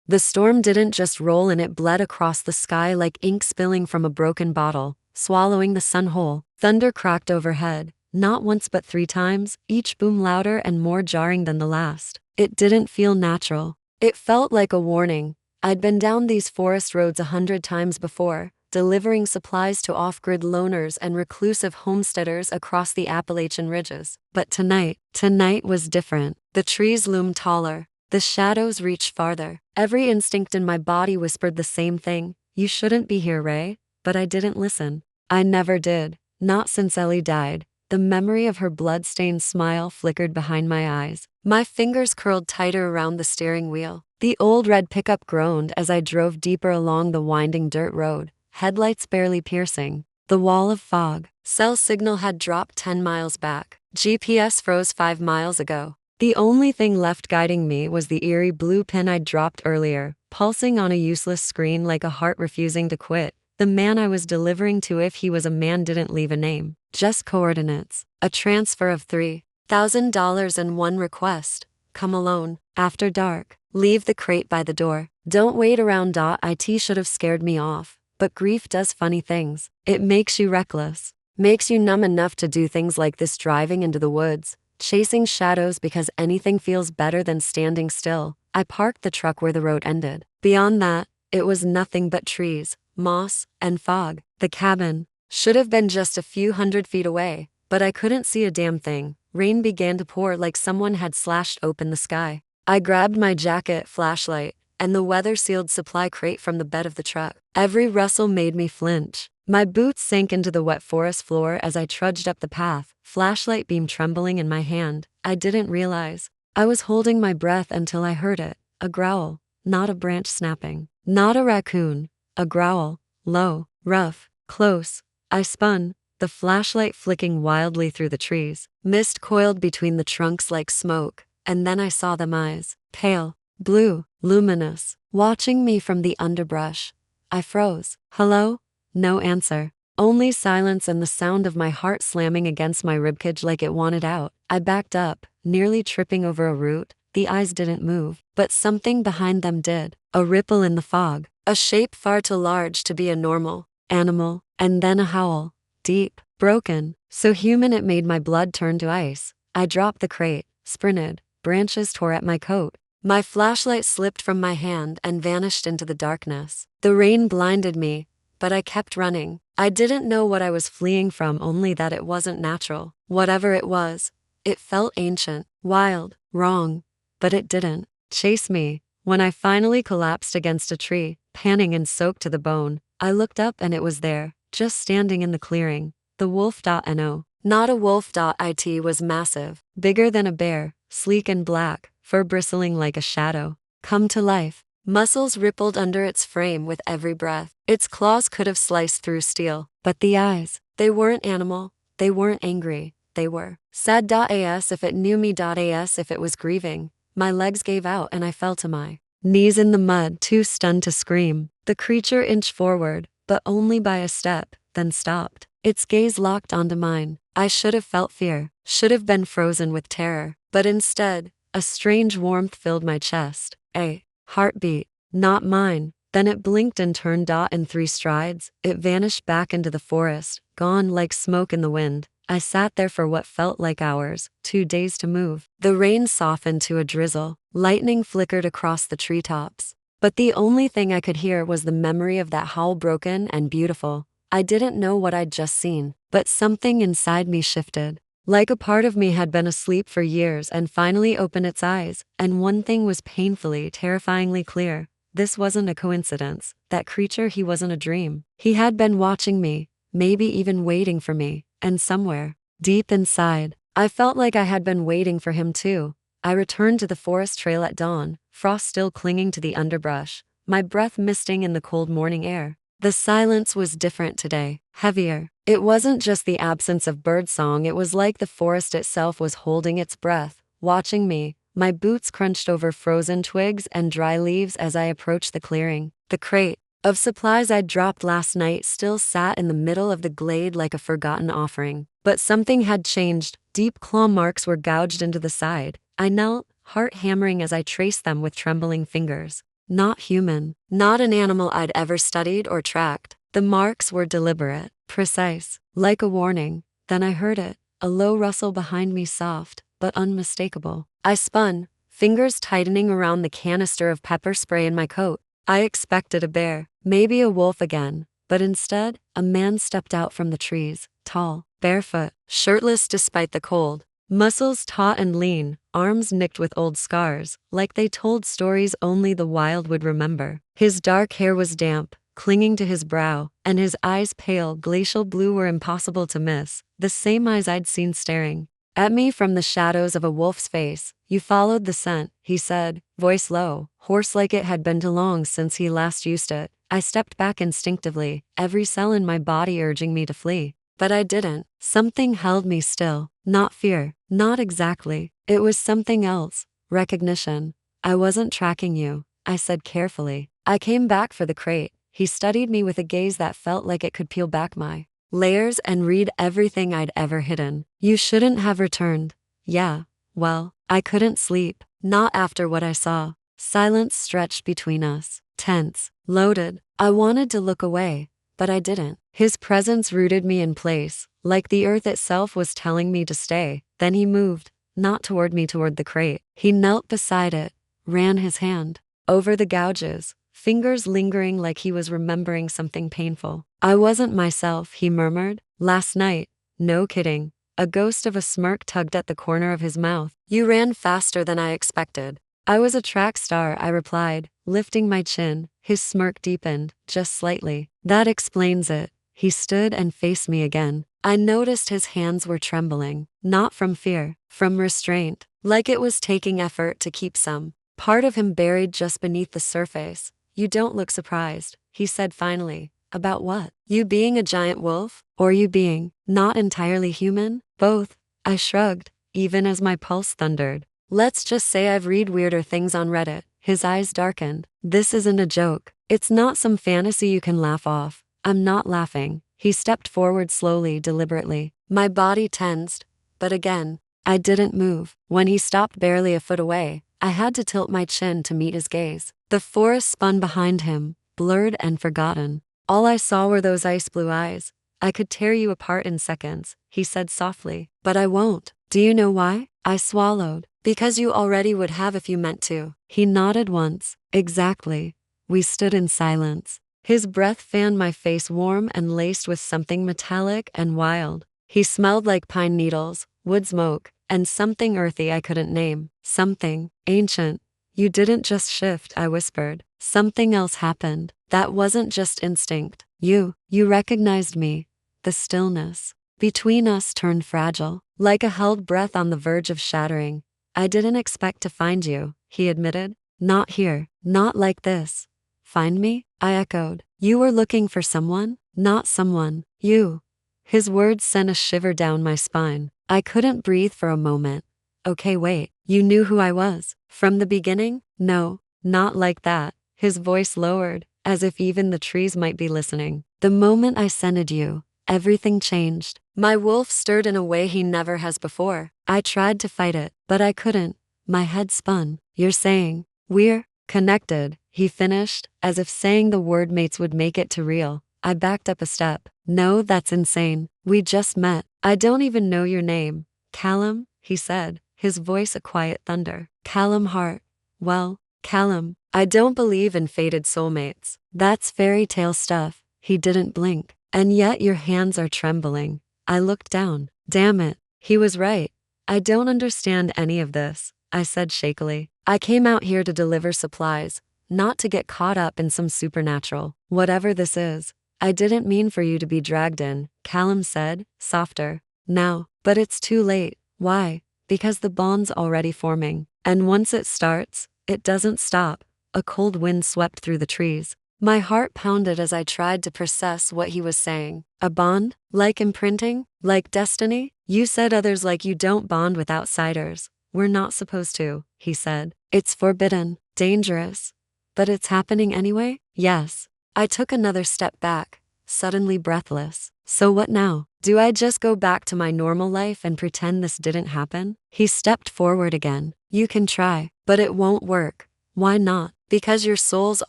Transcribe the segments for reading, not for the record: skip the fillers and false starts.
The storm didn't just roll in, it bled across the sky like ink spilling from a broken bottle, swallowing the sun whole. Thunder cracked overhead, not once but 3 times, each boom louder and more jarring than the last. It didn't feel natural. It felt like a warning. I'd been down these forest roads 100 times before, delivering supplies to off-grid loners and reclusive homesteaders across the Appalachian ridges. But tonight was different. The trees loomed taller. The shadows reached farther. Every instinct in my body whispered the same thing: you shouldn't be here, Ray. But I didn't listen. I never did. Not since Ellie died. The memory of her blood-stained smile flickered behind my eyes. My fingers curled tighter around the steering wheel. The old red pickup groaned as I drove deeper along the winding dirt road, headlights barely piercing the wall of fog. Cell signal had dropped 10 miles back. GPS froze 5 miles ago. The only thing left guiding me was the eerie blue pin I'd dropped earlier, pulsing on a useless screen like a heart refusing to quit. The man I was delivering to, if he was a man, didn't leave a name, just coordinates. A transfer of $3,000 and one request: come alone, after dark. Leave the crate by the door. Don't wait around. It should have scared me off. But grief does funny things. It makes you reckless. Makes you numb enough to do things like this, driving into the woods, chasing shadows because anything feels better than standing still. I parked the truck where the road ended. Beyond that, it was nothing but trees, moss, and fog. The cabin should have been just a few 100 feet away, but I couldn't see a damn thing. Rain began to pour like someone had slashed open the sky. I grabbed my jacket, flashlight, and the weather-sealed supply crate from the bed of the truck. Every rustle made me flinch. My boots sank into the wet forest floor as I trudged up the path, flashlight beam trembling in my hand. I didn't realize I was holding my breath until I heard it. A growl, not a branch snapping, not a raccoon. A growl, low, rough, close. I spun, the flashlight flicking wildly through the trees. Mist coiled between the trunks like smoke, and then I saw them, eyes, pale, blue, luminous, watching me from the underbrush. I froze. Hello? No answer. Only silence and the sound of my heart slamming against my ribcage like it wanted out. I backed up, nearly tripping over a root. The eyes didn't move, but something behind them did. A ripple in the fog, a shape far too large to be a normal animal, and then a howl. Deep, broken, so human it made my blood turn to ice. I dropped the crate, sprinted, branches tore at my coat. My flashlight slipped from my hand and vanished into the darkness. The rain blinded me, but I kept running. I didn't know what I was fleeing from, only that it wasn't natural. Whatever it was, it felt ancient, wild, wrong, but it didn't chase me. When I finally collapsed against a tree, panting and soaked to the bone, I looked up and it was there, just standing in the clearing. The wolf.no. Not a wolf. It was massive, bigger than a bear, sleek and black, fur bristling like a shadow. Come to life. Muscles rippled under its frame with every breath. Its claws could have sliced through steel. But the eyes, they weren't animal, they weren't angry, they were sad. As if it knew me. As if it was grieving. My legs gave out and I fell to my knees in the mud, too stunned to scream. The creature inched forward, but only by a step, then stopped. Its gaze locked onto mine. I should have felt fear, should have been frozen with terror, but instead, a strange warmth filled my chest. A heartbeat, not mine. Then it blinked and turned. In 3 strides, it vanished back into the forest, gone like smoke in the wind. I sat there for what felt like hours, too dazed to move. The rain softened to a drizzle, lightning flickered across the treetops. But the only thing I could hear was the memory of that howl, broken and beautiful. I didn't know what I'd just seen, but something inside me shifted. Like a part of me had been asleep for years and finally opened its eyes, and one thing was painfully, terrifyingly clear. This wasn't a coincidence. That creature, he wasn't a dream. He had been watching me, maybe even waiting for me, and somewhere, deep inside, I felt like I had been waiting for him too. I returned to the forest trail at dawn, frost still clinging to the underbrush, my breath misting in the cold morning air. The silence was different today, heavier. It wasn't just the absence of birdsong, it was like the forest itself was holding its breath, watching me. My boots crunched over frozen twigs and dry leaves as I approached the clearing. The crate of supplies I'd dropped last night still sat in the middle of the glade like a forgotten offering. But something had changed. Deep claw marks were gouged into the side. I knelt, heart hammering as I traced them with trembling fingers. not human, not an animal I'd ever studied or tracked. The marks were deliberate, precise, like a warning. Then I heard it, a low rustle behind me, soft, but unmistakable. I spun, fingers tightening around the canister of pepper spray in my coat. I expected a bear, maybe a wolf again, but instead, a man stepped out from the trees, tall, barefoot, shirtless despite the cold. Muscles taut and lean, arms nicked with old scars, like they told stories only the wild would remember. His dark hair was damp, clinging to his brow, and his eyes, pale, glacial blue, were impossible to miss, the same eyes I'd seen staring at me from the shadows of a wolf's face. You followed the scent, he said, voice low, hoarse like it had been too long since he last used it. I stepped back instinctively, every cell in my body urging me to flee. But I didn't. Something held me still. Not fear. Not exactly. It was something else. Recognition. I wasn't tracking you, I said carefully. I came back for the crate. He studied me with a gaze that felt like it could peel back my layers and read everything I'd ever hidden. You shouldn't have returned. Yeah, well, I couldn't sleep. Not after what I saw. Silence stretched between us. Tense. Loaded. I wanted to look away, but I didn't. His presence rooted me in place, like the earth itself was telling me to stay. Then he moved, not toward me, toward the crate. He knelt beside it, ran his hand over the gouges, fingers lingering like he was remembering something painful. I wasn't myself, he murmured. Last night. No kidding. A ghost of a smirk tugged at the corner of his mouth. You ran faster than I expected. I was a track star, I replied, lifting my chin. His smirk deepened, just slightly. That explains it. He stood and faced me again. I noticed his hands were trembling, not from fear, from restraint, like it was taking effort to keep some part of him buried just beneath the surface. You don't look surprised, he said finally. About what? You being a giant wolf? Or you being not entirely human? Both. I shrugged, even as my pulse thundered. Let's just say I've read weirder things on Reddit. His eyes darkened. This isn't a joke. It's not some fantasy you can laugh off. I'm not laughing. He stepped forward slowly, deliberately. My body tensed, but again, I didn't move. When he stopped barely a foot away, I had to tilt my chin to meet his gaze. The forest spun behind him, blurred and forgotten. All I saw were those ice blue eyes. I could tear you apart in seconds, he said softly. But I won't. Do you know why? I swallowed. Because you already would have if you meant to. He nodded once. Exactly. We stood in silence. His breath fanned my face, warm and laced with something metallic and wild. He smelled like pine needles, wood smoke, and something earthy I couldn't name. Something ancient. You didn't just shift, I whispered. Something else happened. That wasn't just instinct. You recognized me. The stillness between us turned fragile, like a held breath on the verge of shattering. I didn't expect to find you, he admitted. Not here, not like this. Find me? I echoed. You were looking for someone? Not someone. You. His words sent a shiver down my spine. I couldn't breathe for a moment. Okay, wait. You knew who I was? From the beginning? No, not like that. His voice lowered, as if even the trees might be listening. The moment I scented you, everything changed. My wolf stirred in a way he never has before. I tried to fight it, but I couldn't. My head spun. You're saying, we're connected, he finished, as if saying the word mates would make it too real. I backed up a step. No, that's insane. We just met. I don't even know your name. Callum, he said, his voice a quiet thunder. Callum Hart. Well, Callum, I don't believe in fated soulmates. That's fairy tale stuff. He didn't blink. And yet your hands are trembling. I looked down. Damn it. He was right. I don't understand any of this, I said shakily. I came out here to deliver supplies, not to get caught up in some supernatural, whatever this is. I didn't mean for you to be dragged in, Callum said, softer. Now, but it's too late. Why? Because the bond's already forming. And once it starts, it doesn't stop. A cold wind swept through the trees. My heart pounded as I tried to process what he was saying. A bond? Like imprinting? Like destiny? You said others like you don't bond with outsiders. We're not supposed to, he said. It's forbidden, dangerous. But it's happening anyway? Yes. I took another step back, suddenly breathless. So what now? Do I just go back to my normal life and pretend this didn't happen? He stepped forward again. You can try, but it won't work. Why not? Because your soul's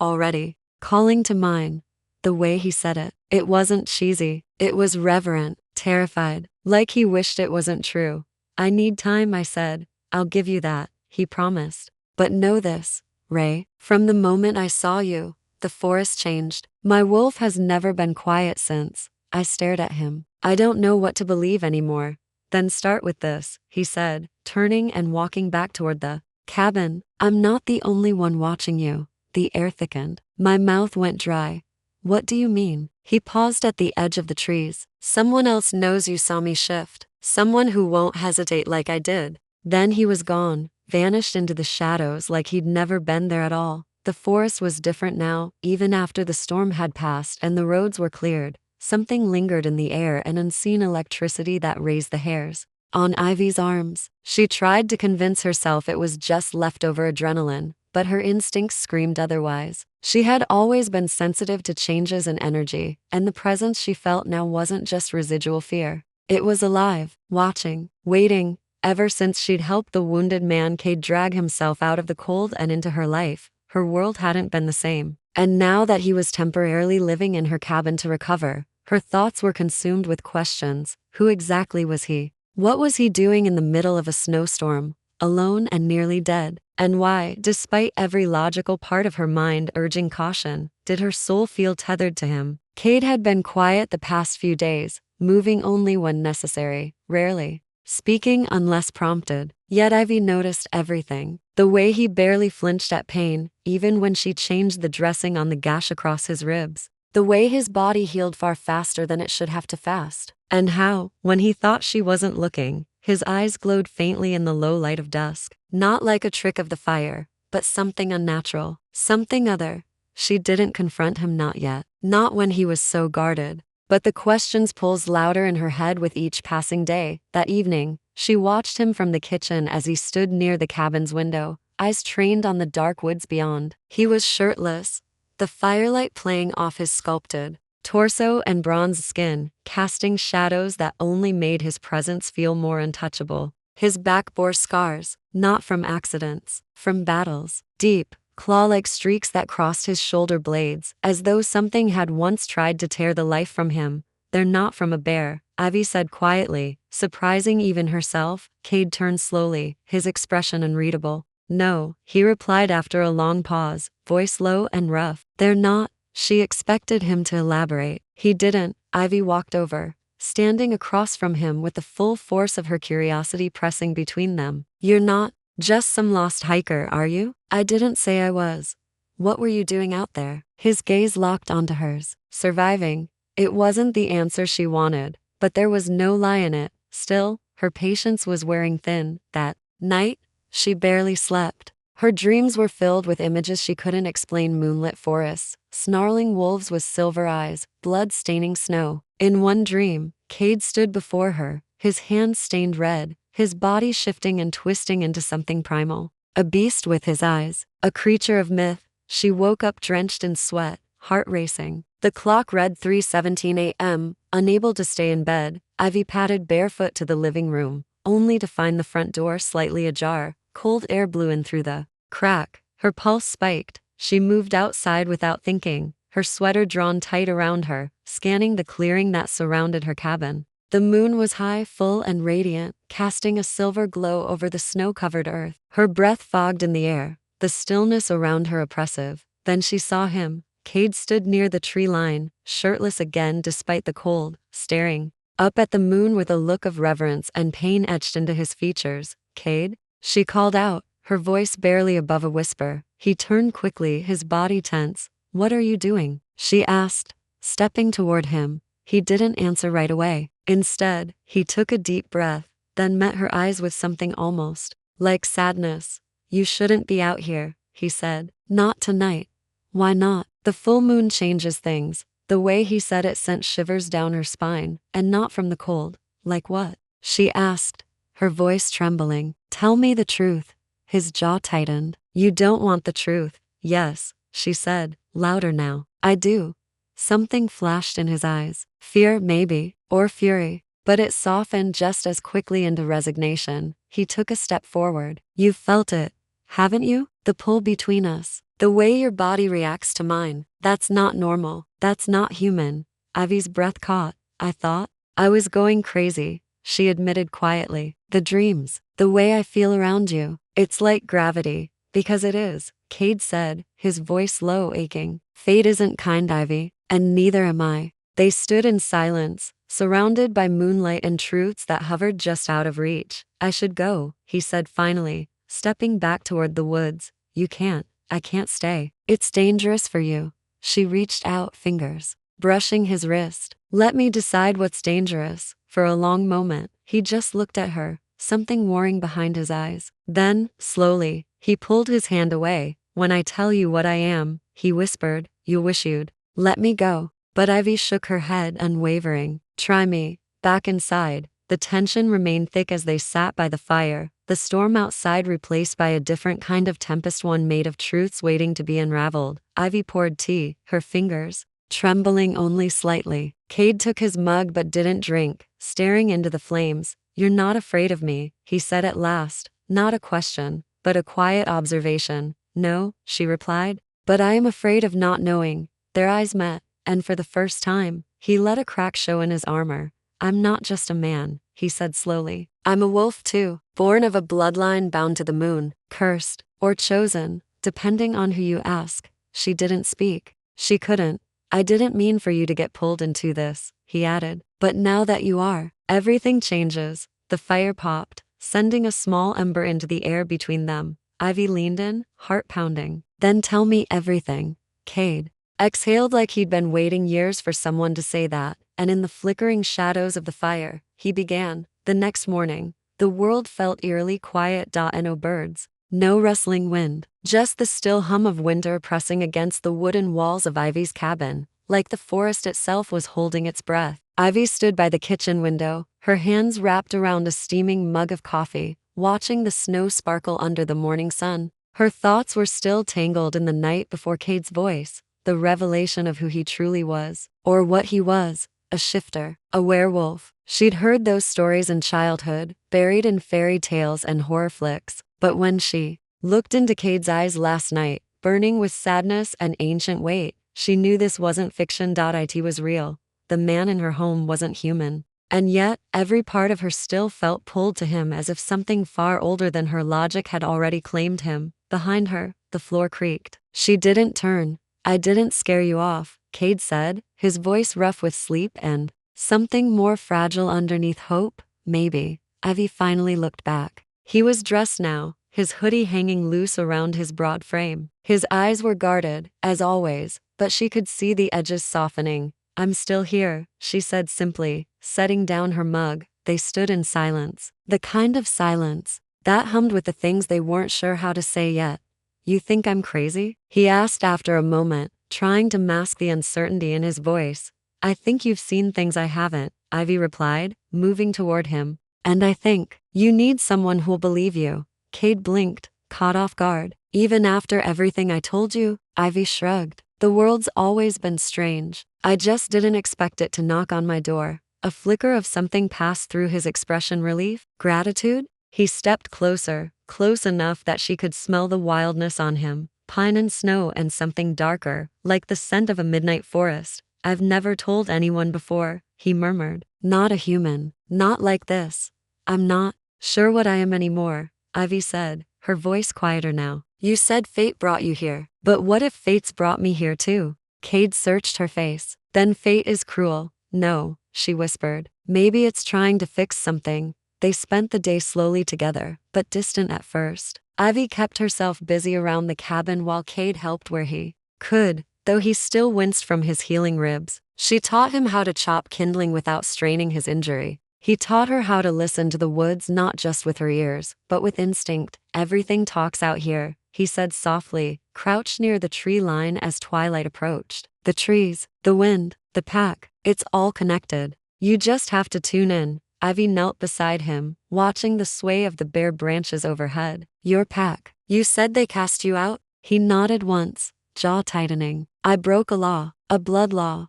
already calling to mine. The way he said it, it wasn't cheesy. It was reverent, terrified, like he wished it wasn't true. I need time, I said. I'll give you that, he promised. But know this, Ray, from the moment I saw you, the forest changed. My wolf has never been quiet since. I stared at him. I don't know what to believe anymore. Then start with this, he said, turning and walking back toward the cabin. I'm not the only one watching you. The air thickened. My mouth went dry. What do you mean? He paused at the edge of the trees. Someone else knows you saw me shift. Someone who won't hesitate like I did. Then he was gone, vanished into the shadows like he'd never been there at all. The forest was different now, even after the storm had passed and the roads were cleared. Something lingered in the air, an unseen electricity that raised the hairs on Ivy's arms. She tried to convince herself it was just leftover adrenaline, but her instincts screamed otherwise. She had always been sensitive to changes in energy, and the presence she felt now wasn't just residual fear. It was alive, watching, waiting. Ever since she'd helped the wounded man Cade drag himself out of the cold and into her life, her world hadn't been the same. And now that he was temporarily living in her cabin to recover, her thoughts were consumed with questions. Who exactly was he? What was he doing in the middle of a snowstorm, alone and nearly dead? And why, despite every logical part of her mind urging caution, did her soul feel tethered to him? Cade had been quiet the past few days, moving only when necessary, rarely speaking unless prompted. Yet Ivy noticed everything. The way he barely flinched at pain, even when she changed the dressing on the gash across his ribs. The way his body healed far faster than it should have to fast. And how, when he thought she wasn't looking, his eyes glowed faintly in the low light of dusk. Not like a trick of the fire, but something unnatural, something other. She didn't confront him, not yet. Not when he was so guarded. But the questions pulsed louder in her head with each passing day. That evening, she watched him from the kitchen as he stood near the cabin's window, eyes trained on the dark woods beyond. He was shirtless, the firelight playing off his sculpted torso and bronzed skin, casting shadows that only made his presence feel more untouchable. His back bore scars, not from accidents, from battles. Deep, claw-like streaks that crossed his shoulder blades, as though something had once tried to tear the life from him. They're not from a bear, Ivy said quietly, surprising even herself. Cade turned slowly, his expression unreadable. No, he replied after a long pause, voice low and rough. They're not. She expected him to elaborate. He didn't. Ivy walked over, standing across from him with the full force of her curiosity pressing between them. You're not just some lost hiker, are you? I didn't say I was. What were you doing out there? His gaze locked onto hers. Surviving. It wasn't the answer she wanted, but there was no lie in it. Still, her patience was wearing thin. That night, she barely slept. Her dreams were filled with images she couldn't explain: moonlit forests, snarling wolves with silver eyes, blood-staining snow. In one dream, Cade stood before her, his hands stained red, his body shifting and twisting into something primal. A beast with his eyes, a creature of myth. She woke up drenched in sweat, heart racing. The clock read 3:17 a.m., unable to stay in bed. Ivy padded barefoot to the living room, only to find the front door slightly ajar. Cold air blew in through the crack. Her pulse spiked. She moved outside without thinking, her sweater drawn tight around her, scanning the clearing that surrounded her cabin. The moon was high, full and radiant, casting a silver glow over the snow-covered earth. Her breath fogged in the air, the stillness around her oppressive. Then she saw him. Cade stood near the tree line, shirtless again despite the cold, staring up at the moon with a look of reverence and pain etched into his features. Cade? She called out, her voice barely above a whisper. He turned quickly, his body tense. What are you doing? She asked, stepping toward him. He didn't answer right away. Instead, he took a deep breath, then met her eyes with something almost like sadness. You shouldn't be out here, he said. Not tonight. Why not? The full moon changes things. The way he said it sent shivers down her spine, and not from the cold. Like what? She asked, her voice trembling. Tell me the truth. His jaw tightened. You don't want the truth. Yes, she said, louder now. I do. Something flashed in his eyes. Fear, maybe, or fury, but it softened just as quickly into resignation. He took a step forward. You felt it. haven't you? The pull between us. The way your body reacts to mine. That's not normal. That's not human. Ivy's breath caught. I thought I was going crazy, she admitted quietly. The dreams. The way I feel around you. It's like gravity. Because it is, Cade said, his voice low, aching. Fate isn't kind, Ivy, and neither am I. They stood in silence, surrounded by moonlight and truths that hovered just out of reach. I should go, he said finally, stepping back toward the woods. You can't. I can't stay. It's dangerous for you. She reached out, fingers brushing his wrist. Let me decide what's dangerous. For a long moment, he just looked at her, something warring behind his eyes. Then, slowly, he pulled his hand away. When I tell you what I am, he whispered, you wish you'd let me go. But Ivy shook her head, unwavering. Try me. Back inside, the tension remained thick as they sat by the fire, the storm outside replaced by a different kind of tempest, one made of truths waiting to be unraveled. Ivy poured tea, her fingers trembling only slightly. Cade took his mug but didn't drink, staring into the flames. You're not afraid of me, he said at last, not a question, but a quiet observation. No, she replied, but I am afraid of not knowing. Their eyes met, and for the first time, he let a crack show in his armor. I'm not just a man, he said slowly. I'm a wolf too, born of a bloodline bound to the moon, cursed, or chosen, depending on who you ask. She didn't speak. She couldn't. I didn't mean for you to get pulled into this, he added. But now that you are, everything changes. The fire popped, sending a small ember into the air between them. Ivy leaned in, heart pounding. Then tell me everything. Cade exhaled like he'd been waiting years for someone to say that, and in the flickering shadows of the fire, he began. The next morning, the world felt eerily quiet. No birds, no rustling wind, just the still hum of winter pressing against the wooden walls of Ivy's cabin, like the forest itself was holding its breath. Ivy stood by the kitchen window, her hands wrapped around a steaming mug of coffee, watching the snow sparkle under the morning sun. Her thoughts were still tangled in the night before Cade's voice, the revelation of who he truly was, or what he was, a shifter, a werewolf. She'd heard those stories in childhood, buried in fairy tales and horror flicks, but when she looked into Cade's eyes last night, burning with sadness and ancient weight, she knew this wasn't fiction. It was real. The man in her home wasn't human. And yet, every part of her still felt pulled to him as if something far older than her logic had already claimed him. Behind her, the floor creaked. She didn't turn. I didn't scare you off, Cade said, his voice rough with sleep and something more fragile underneath. Hope, maybe. Ivy finally looked back. He was dressed now, his hoodie hanging loose around his broad frame. His eyes were guarded, as always, but she could see the edges softening. I'm still here, she said simply, setting down her mug. They stood in silence. The kind of silence that hummed with the things they weren't sure how to say yet. You think I'm crazy? He asked after a moment, trying to mask the uncertainty in his voice. I think you've seen things I haven't, Ivy replied, moving toward him. And I think you need someone who'll believe you. Cade blinked, caught off guard. Even after everything I told you, Ivy shrugged. The world's always been strange. I just didn't expect it to knock on my door. A flicker of something passed through his expression. Relief? Gratitude? He stepped closer, close enough that she could smell the wildness on him. Pine and snow and something darker, like the scent of a midnight forest. I've never told anyone before, he murmured. Not a human. Not like this. I'm not sure what I am anymore, Ivy said, her voice quieter now. You said fate brought you here, but what if fate's brought me here too? Cade searched her face. Then fate is cruel. No, she whispered. Maybe it's trying to fix something. They spent the day slowly together, but distant at first. Ivy kept herself busy around the cabin while Cade helped where he could, though he still winced from his healing ribs. She taught him how to chop kindling without straining his injury. He taught her how to listen to the woods not just with her ears, but with instinct. Everything talks out here, he said softly, crouched near the tree line as twilight approached. The trees, the wind, the pack, it's all connected. You just have to tune in. Ivy knelt beside him, watching the sway of the bare branches overhead. Your pack. You said they cast you out? He nodded once, jaw tightening. I broke a law, a blood law.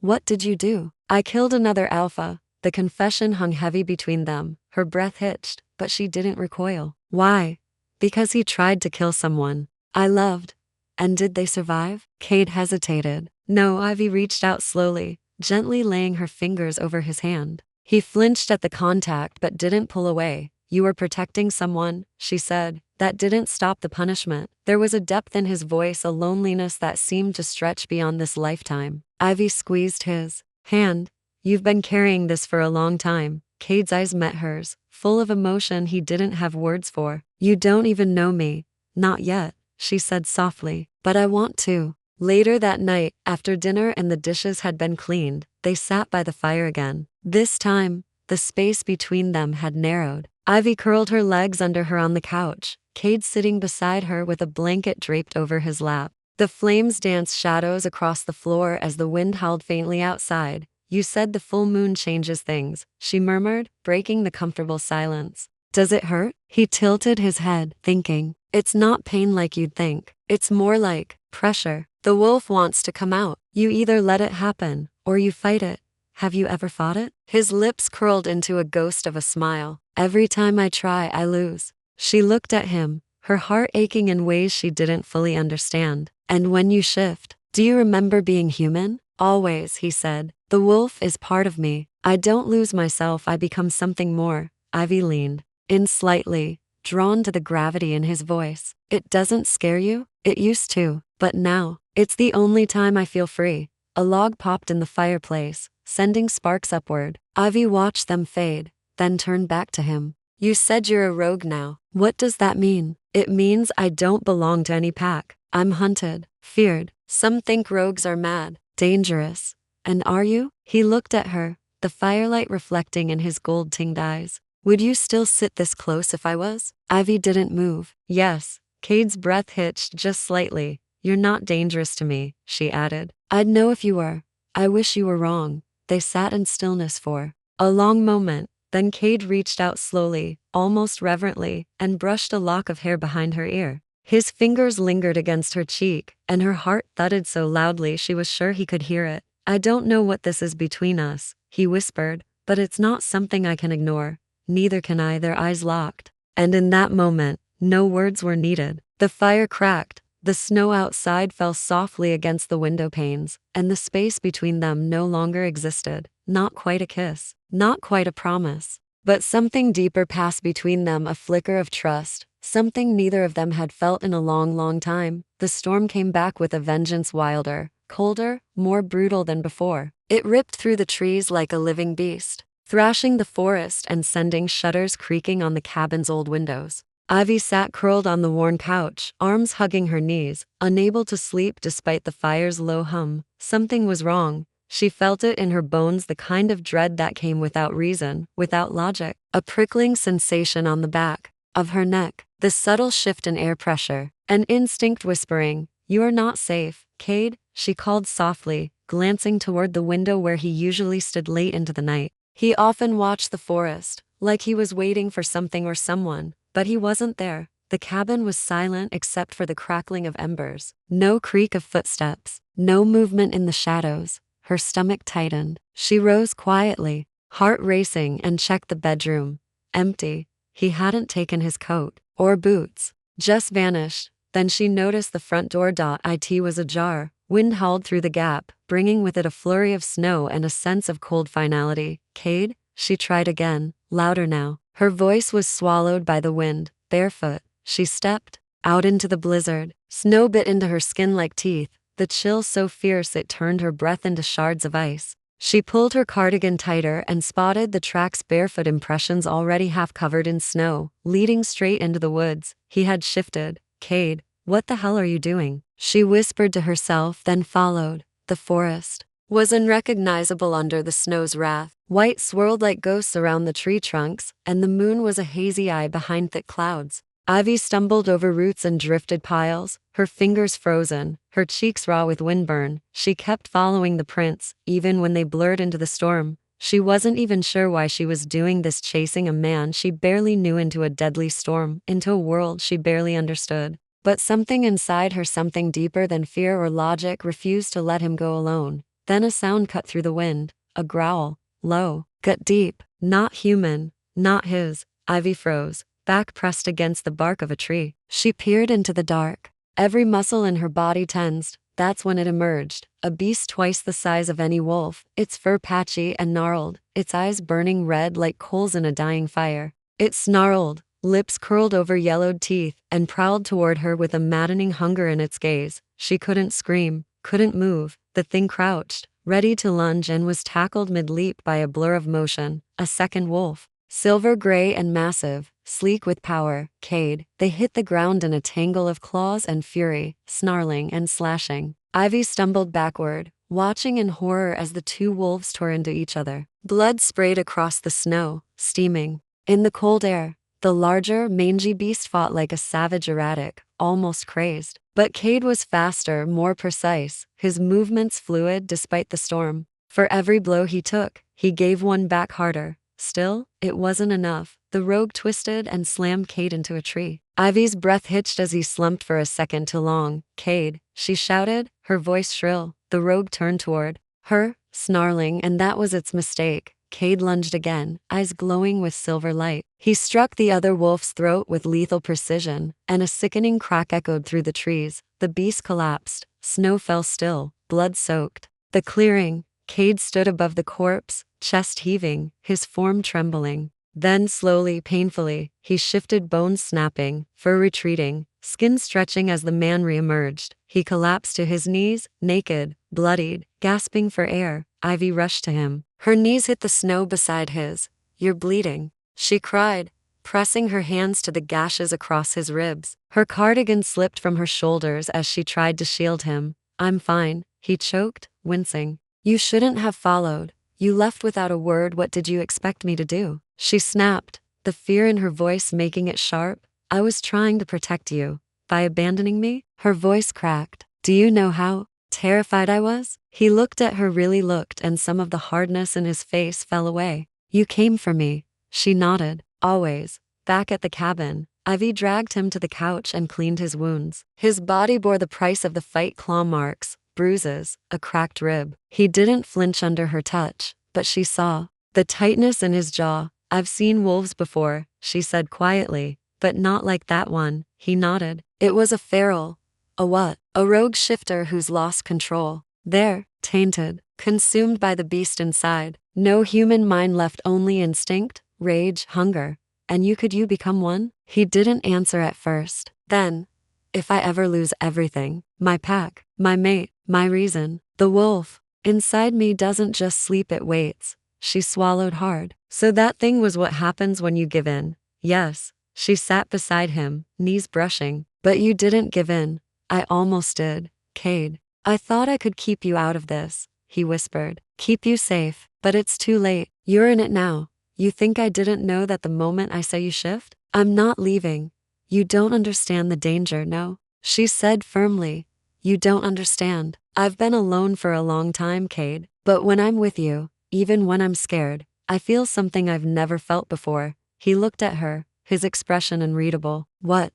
What did you do? I killed another alpha. The confession hung heavy between them. Her breath hitched, but she didn't recoil. Why? Because he tried to kill someone I loved. And did they survive? Cade hesitated. No, Ivy reached out slowly, gently laying her fingers over his hand. He flinched at the contact but didn't pull away. You were protecting someone, she said. That didn't stop the punishment. There was a depth in his voice, a loneliness that seemed to stretch beyond this lifetime. Ivy squeezed his hand. You've been carrying this for a long time. Cade's eyes met hers, full of emotion he didn't have words for. You don't even know me. Not yet, she said softly. But I want to. Later that night, after dinner and the dishes had been cleaned, they sat by the fire again. This time, the space between them had narrowed. Ivy curled her legs under her on the couch, Cade sitting beside her with a blanket draped over his lap. The flames danced shadows across the floor as the wind howled faintly outside. You said the full moon changes things, she murmured, breaking the comfortable silence. Does it hurt? He tilted his head, thinking. It's not pain like you'd think. It's more like pressure. The wolf wants to come out. You either let it happen, or you fight it. Have you ever fought it? His lips curled into a ghost of a smile. Every time I try, I lose. She looked at him, her heart aching in ways she didn't fully understand. And when you shift, do you remember being human? Always, he said. The wolf is part of me. I don't lose myself, I become something more. Ivy leaned in slightly, drawn to the gravity in his voice. It doesn't scare you? It used to, but now, it's the only time I feel free. A log popped in the fireplace, sending sparks upward. Ivy watched them fade, then turned back to him. You said you're a rogue now. What does that mean? It means I don't belong to any pack. I'm hunted, feared. Some think rogues are mad, dangerous. And are you? He looked at her, the firelight reflecting in his gold-tinged eyes. Would you still sit this close if I was? Ivy didn't move. Yes. Cade's breath hitched just slightly. You're not dangerous to me, she added. I'd know if you were. I wish you were wrong. They sat in stillness for a long moment. Then Cade reached out slowly, almost reverently, and brushed a lock of hair behind her ear. His fingers lingered against her cheek, and her heart thudded so loudly she was sure he could hear it. I don't know what this is between us, he whispered, but it's not something I can ignore. Neither can I. Their eyes locked. And in that moment, no words were needed. The fire cracked, the snow outside fell softly against the window panes, and the space between them no longer existed. Not quite a kiss, not quite a promise, but something deeper passed between them, a flicker of trust, something neither of them had felt in a long, long time. The storm came back with a vengeance wilder, colder, more brutal than before. It ripped through the trees like a living beast, thrashing the forest and sending shutters creaking on the cabin's old windows. Ivy sat curled on the worn couch, arms hugging her knees, unable to sleep despite the fire's low hum. Something was wrong. She felt it in her bones, the kind of dread that came without reason, without logic. A prickling sensation on the back of her neck, the subtle shift in air pressure, an instinct whispering, "You are not safe, Cade," she called softly, glancing toward the window where he usually stood late into the night. He often watched the forest, like he was waiting for something or someone, but he wasn't there. The cabin was silent except for the crackling of embers. No creak of footsteps, no movement in the shadows. Her stomach tightened. She rose quietly, heart racing, and checked the bedroom. Empty. He hadn't taken his coat or boots. Just vanished. Then she noticed the front door. It was ajar. Wind howled through the gap, bringing with it a flurry of snow and a sense of cold finality. Cade? She tried again, louder now. Her voice was swallowed by the wind. Barefoot, she stepped out into the blizzard. Snow bit into her skin like teeth, the chill so fierce it turned her breath into shards of ice. She pulled her cardigan tighter and spotted the track's barefoot impressions already half covered in snow, leading straight into the woods. He had shifted. Cade, what the hell are you doing? She whispered to herself, then followed. The forest was unrecognizable under the snow's wrath. White swirled like ghosts around the tree trunks, and the moon was a hazy eye behind thick clouds. Ivy stumbled over roots and drifted piles, her fingers frozen, her cheeks raw with windburn. She kept following the prints, even when they blurred into the storm. She wasn't even sure why she was doing this, chasing a man she barely knew into a deadly storm, into a world she barely understood. But something inside her, something deeper than fear or logic, refused to let him go alone. Then a sound cut through the wind, a growl, low, gut deep, not human, not his. Ivy froze. back pressed against the bark of a tree. She peered into the dark. Every muscle in her body tensed. That's when it emerged, a beast twice the size of any wolf, its fur patchy and gnarled, its eyes burning red like coals in a dying fire. It snarled, lips curled over yellowed teeth, and prowled toward her with a maddening hunger in its gaze. She couldn't scream, couldn't move. The thing crouched, ready to lunge, and was tackled mid-leap by a blur of motion. A second wolf. Silver gray and massive, sleek with power, Cade. They hit the ground in a tangle of claws and fury, snarling and slashing. Ivy stumbled backward, watching in horror as the two wolves tore into each other. Blood sprayed across the snow, steaming. In the cold air, the larger, mangy beast fought like a savage, erratic, almost crazed. But Cade was faster, more precise, his movements fluid despite the storm. For every blow he took, he gave one back harder. Still, it wasn't enough. The rogue twisted and slammed Cade into a tree. Ivy's breath hitched as he slumped for a second too long. "Cade," she shouted, her voice shrill. The rogue turned toward her, snarling, and that was its mistake. Cade lunged again, eyes glowing with silver light. He struck the other wolf's throat with lethal precision, and a sickening crack echoed through the trees. The beast collapsed. Snow fell still, blood-soaked. The clearing. Cade stood above the corpse, chest heaving, his form trembling. Then slowly, painfully, he shifted, bones snapping, fur retreating, skin stretching as the man re-emerged. He collapsed to his knees, naked, bloodied, gasping for air. Ivy rushed to him. Her knees hit the snow beside his. "You're bleeding," she cried, pressing her hands to the gashes across his ribs. Her cardigan slipped from her shoulders as she tried to shield him. "I'm fine," he choked, wincing. "You shouldn't have followed. You left without a word. What did you expect me to do?" She snapped, the fear in her voice making it sharp. "I was trying to protect you. By abandoning me?" Her voice cracked. "Do you know how terrified I was?" He looked at her, really looked, and some of the hardness in his face fell away. "You came for me." She nodded. "Always." Back at the cabin, Ivy dragged him to the couch and cleaned his wounds. His body bore the price of the fight: claw marks, bruises, a cracked rib. He didn't flinch under her touch, but she saw the tightness in his jaw. "I've seen wolves before," she said quietly, "but not like that one." He nodded. "It was a feral." "A what?" "A rogue shifter who's lost control. There, tainted, consumed by the beast inside. No human mind left, only instinct, rage, hunger. And you become one?" He didn't answer at first. "Then, if I ever lose everything, my pack, my mate, my reason, the wolf inside me doesn't just sleep, it waits." She swallowed hard. "So that thing was what happens when you give in?" "Yes." She sat beside him, knees brushing. "But you didn't give in." "I almost did, Cade. I thought I could keep you out of this," he whispered. "Keep you safe, but it's too late. You're in it now. You think I didn't know that the moment I say you shift? I'm not leaving. You don't understand the danger, no?" She said firmly. "You don't understand. I've been alone for a long time, Cade. But when I'm with you, even when I'm scared, I feel something I've never felt before." He looked at her, his expression unreadable. "What?"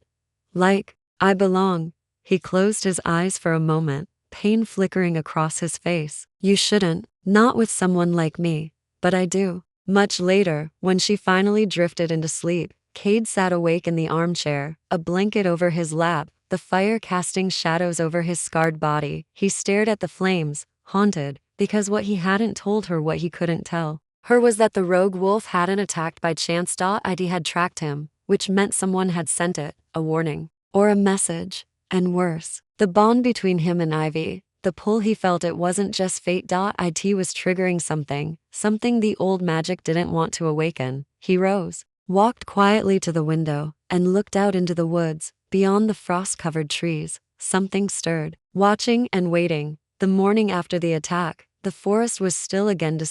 "Like, I belong." He closed his eyes for a moment, pain flickering across his face. "You shouldn't, not with someone like me, but I do." Much later, when she finally drifted into sleep, Cade sat awake in the armchair, a blanket over his lap, the fire casting shadows over his scarred body. He stared at the flames, haunted, because what he hadn't told her, what he couldn't tell her, was that the rogue wolf hadn't attacked by chance. Id had tracked him, which meant someone had sent it, a warning, or a message. And worse, the bond between him and Ivy, the pull he felt, it wasn't just fate. It was triggering something the old magic didn't want to awaken. He rose, walked quietly to the window, and looked out into the woods. Beyond the frost-covered trees, something stirred, watching and waiting. The morning after the attack, the forest was still again.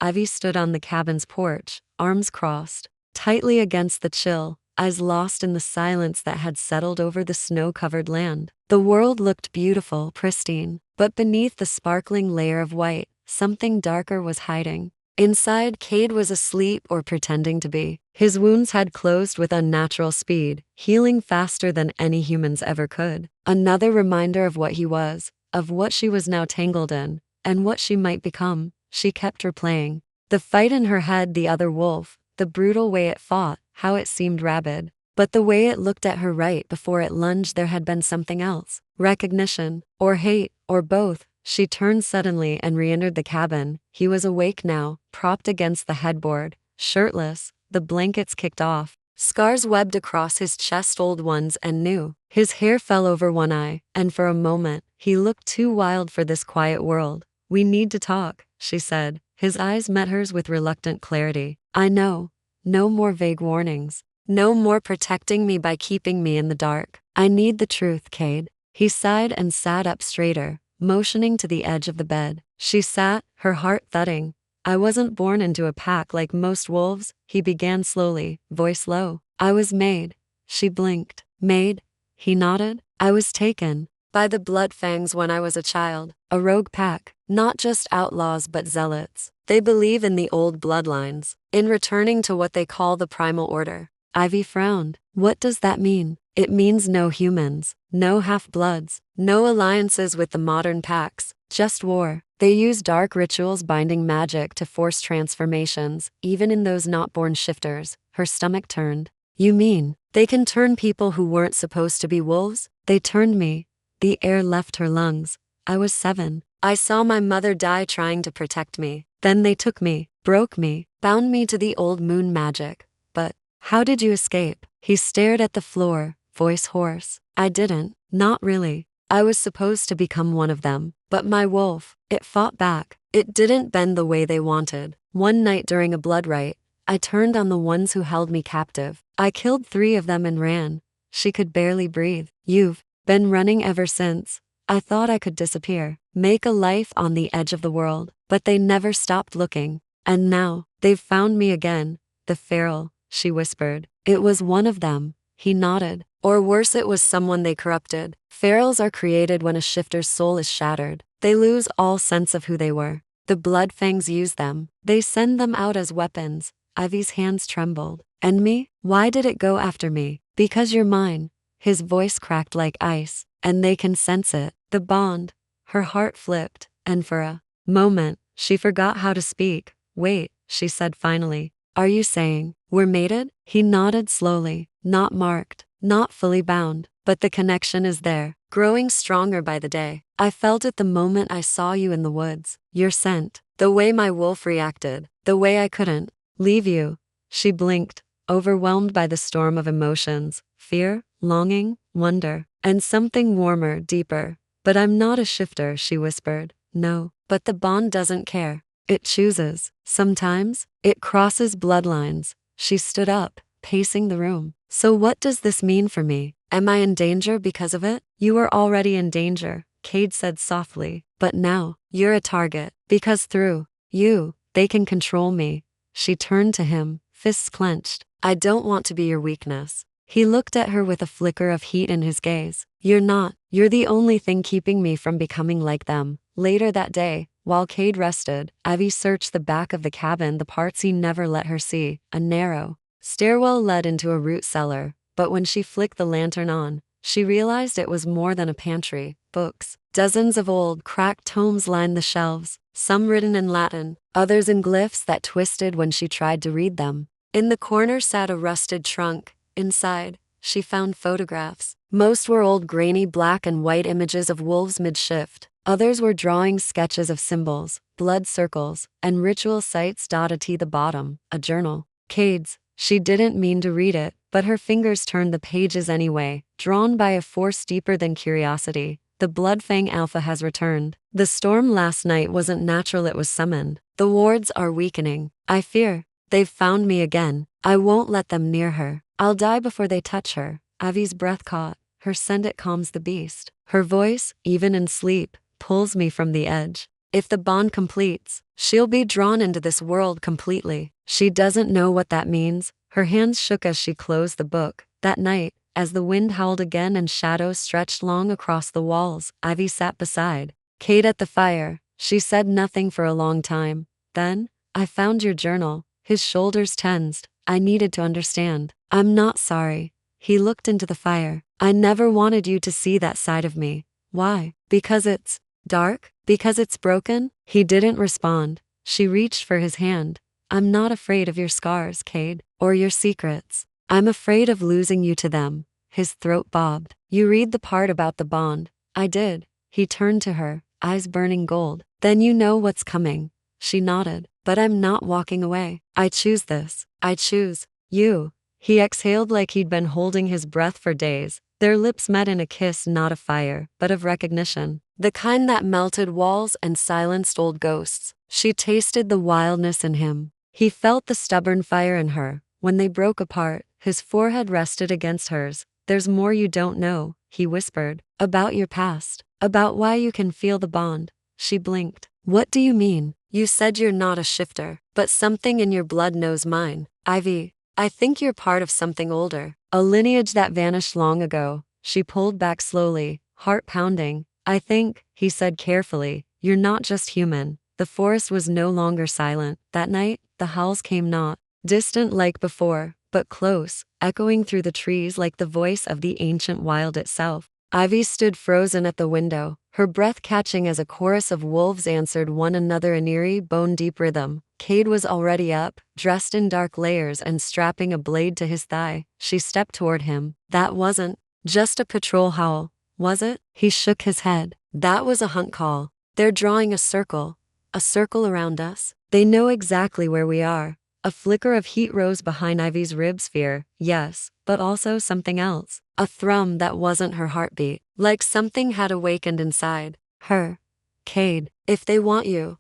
Ivy stood on the cabin's porch, arms crossed, tightly against the chill, eyes lost in the silence that had settled over the snow-covered land. The world looked beautiful, pristine, but beneath the sparkling layer of white, something darker was hiding. Inside, Cade was asleep, or pretending to be. His wounds had closed with unnatural speed, healing faster than any humans ever could. Another reminder of what he was, of what she was now tangled in, and what she might become. She kept replaying the fight in her head, the other wolf, the brutal way it fought, how it seemed rabid. But the way it looked at her right before it lunged, there had been something else. Recognition, or hate, or both. She turned suddenly and re-entered the cabin. He was awake now, propped against the headboard, shirtless, the blankets kicked off. Scars webbed across his chest, old ones and new. His hair fell over one eye, and for a moment, he looked too wild for this quiet world. "We need to talk," she said. His eyes met hers with reluctant clarity. "I know. No more vague warnings. No more protecting me by keeping me in the dark. I need the truth, Cade." He sighed and sat up straighter, motioning to the edge of the bed. She sat, her heart thudding. "I wasn't born into a pack like most wolves," he began slowly, voice low. "I was made." She blinked. "Made?" He nodded. "I was taken by the Bloodfangs when I was a child. A rogue pack, not just outlaws but zealots. They believe in the old bloodlines, in returning to what they call the primal order." Ivy frowned. "What does that mean?" "It means no humans, no half-bloods, no alliances with the modern packs, just war. They use dark rituals, binding magic to force transformations, even in those not born shifters." Her stomach turned. "You mean, they can turn people who weren't supposed to be wolves?" "They turned me." The air left her lungs. "I was 7. I saw my mother die trying to protect me. Then they took me, broke me, bound me to the old moon magic. But how did you escape?" He stared at the floor, voice hoarse. "I didn't, not really. I was supposed to become one of them. But my wolf, it fought back. It didn't bend the way they wanted. One night during a blood rite, I turned on the ones who held me captive. I killed 3 of them and ran." She could barely breathe. "You've been running ever since." "I thought I could disappear, make a life on the edge of the world. But they never stopped looking. And now, they've found me again." "The feral," she whispered. "It was one of them." He nodded. "Or worse, it was someone they corrupted. Ferals are created when a shifter's soul is shattered. They lose all sense of who they were. The Bloodfangs use them. They send them out as weapons." Ivy's hands trembled. "And me? Why did it go after me?" "Because you're mine." His voice cracked like ice. "And they can sense it. The bond." Her heart flipped, and for a moment, she forgot how to speak. "Wait," she said finally. "Are you saying we're mated?" He nodded slowly. "Not marked, not fully bound, but the connection is there, growing stronger by the day. I felt it the moment I saw you in the woods. Your scent, the way my wolf reacted, the way I couldn't leave you." She blinked, overwhelmed by the storm of emotions, fear, longing, wonder, and something warmer, deeper. "But I'm not a shifter," she whispered. "No, but the bond doesn't care. It chooses. Sometimes, it crosses bloodlines." She stood up, pacing the room. "So what does this mean for me? Am I in danger because of it?" "You were already in danger," Cade said softly. "But now, you're a target, because through you, they can control me." She turned to him, fists clenched. "I don't want to be your weakness." He looked at her with a flicker of heat in his gaze. "You're not. You're the only thing keeping me from becoming like them." Later that day, while Cade rested, Ivy searched the back of the cabin, the parts he never let her see. A narrow stairwell led into a root cellar, but when she flicked the lantern on, she realized it was more than a pantry. Books, dozens of old, cracked tomes lined the shelves, some written in Latin, others in glyphs that twisted when she tried to read them. In the corner sat a rusted trunk. Inside, she found photographs. Most were old, grainy black and white images of wolves mid-shift. Others were drawing sketches of symbols, blood circles, and ritual sites dotted to the bottom. A journal. Cade's. She didn't mean to read it, but her fingers turned the pages anyway, drawn by a force deeper than curiosity. "The Bloodfang Alpha has returned. The storm last night wasn't natural, it was summoned. The wards are weakening. I fear they've found me again. I won't let them near her. I'll die before they touch her." Ivy's breath caught. Her scent, it calms the beast. Her voice, even in sleep, pulls me from the edge. If the bond completes, she'll be drawn into this world completely. She doesn't know what that means. Her hands shook as she closed the book. That night, as the wind howled again and shadows stretched long across the walls, Ivy sat beside Cade at the fire. She said nothing for a long time. Then, "I found your journal." His shoulders tensed. "I needed to understand." "I'm not sorry." He looked into the fire. "I never wanted you to see that side of me." "Why? Because it's dark? Because it's broken?" He didn't respond. She reached for his hand. "I'm not afraid of your scars, Cade, or your secrets. I'm afraid of losing you to them. His throat bobbed. You read the part about the bond? I did. He turned to her, eyes burning gold. Then you know what's coming. She nodded. But I'm not walking away. I choose this. I choose you. He exhaled like he'd been holding his breath for days. Their lips met in a kiss not of fire, but of recognition. The kind that melted walls and silenced old ghosts. She tasted the wildness in him. He felt the stubborn fire in her. When they broke apart, his forehead rested against hers. There's more you don't know, he whispered. About your past. About why you can feel the bond. She blinked. What do you mean? You said you're not a shifter, but something in your blood knows mine. Ivy, I think you're part of something older. A lineage that vanished long ago. She pulled back slowly, heart pounding. I think, he said carefully, you're not just human. The forest was no longer silent. That night, the howls came not distant like before, but close, echoing through the trees like the voice of the ancient wild itself. Ivy stood frozen at the window, her breath catching as a chorus of wolves answered one another in eerie, bone-deep rhythm. Cade was already up, dressed in dark layers and strapping a blade to his thigh. She stepped toward him. That wasn't just a patrol howl, was it? He shook his head. That was a hunt call. They're drawing a circle around us. They know exactly where we are. A flicker of heat rose behind Ivy's rib sphere. Yes, but also something else. A thrum that wasn't her heartbeat. Like something had awakened inside her. Cade, if they want you,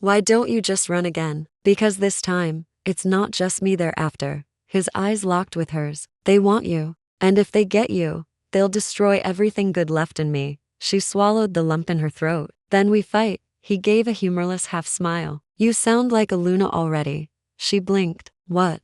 why don't you just run again? Because this time, it's not just me they're after. His eyes locked with hers. They want you. And if they get you, they'll destroy everything good left in me. She swallowed the lump in her throat. Then we fight. He gave a humorless half smile. You sound like a Luna already. She blinked. What?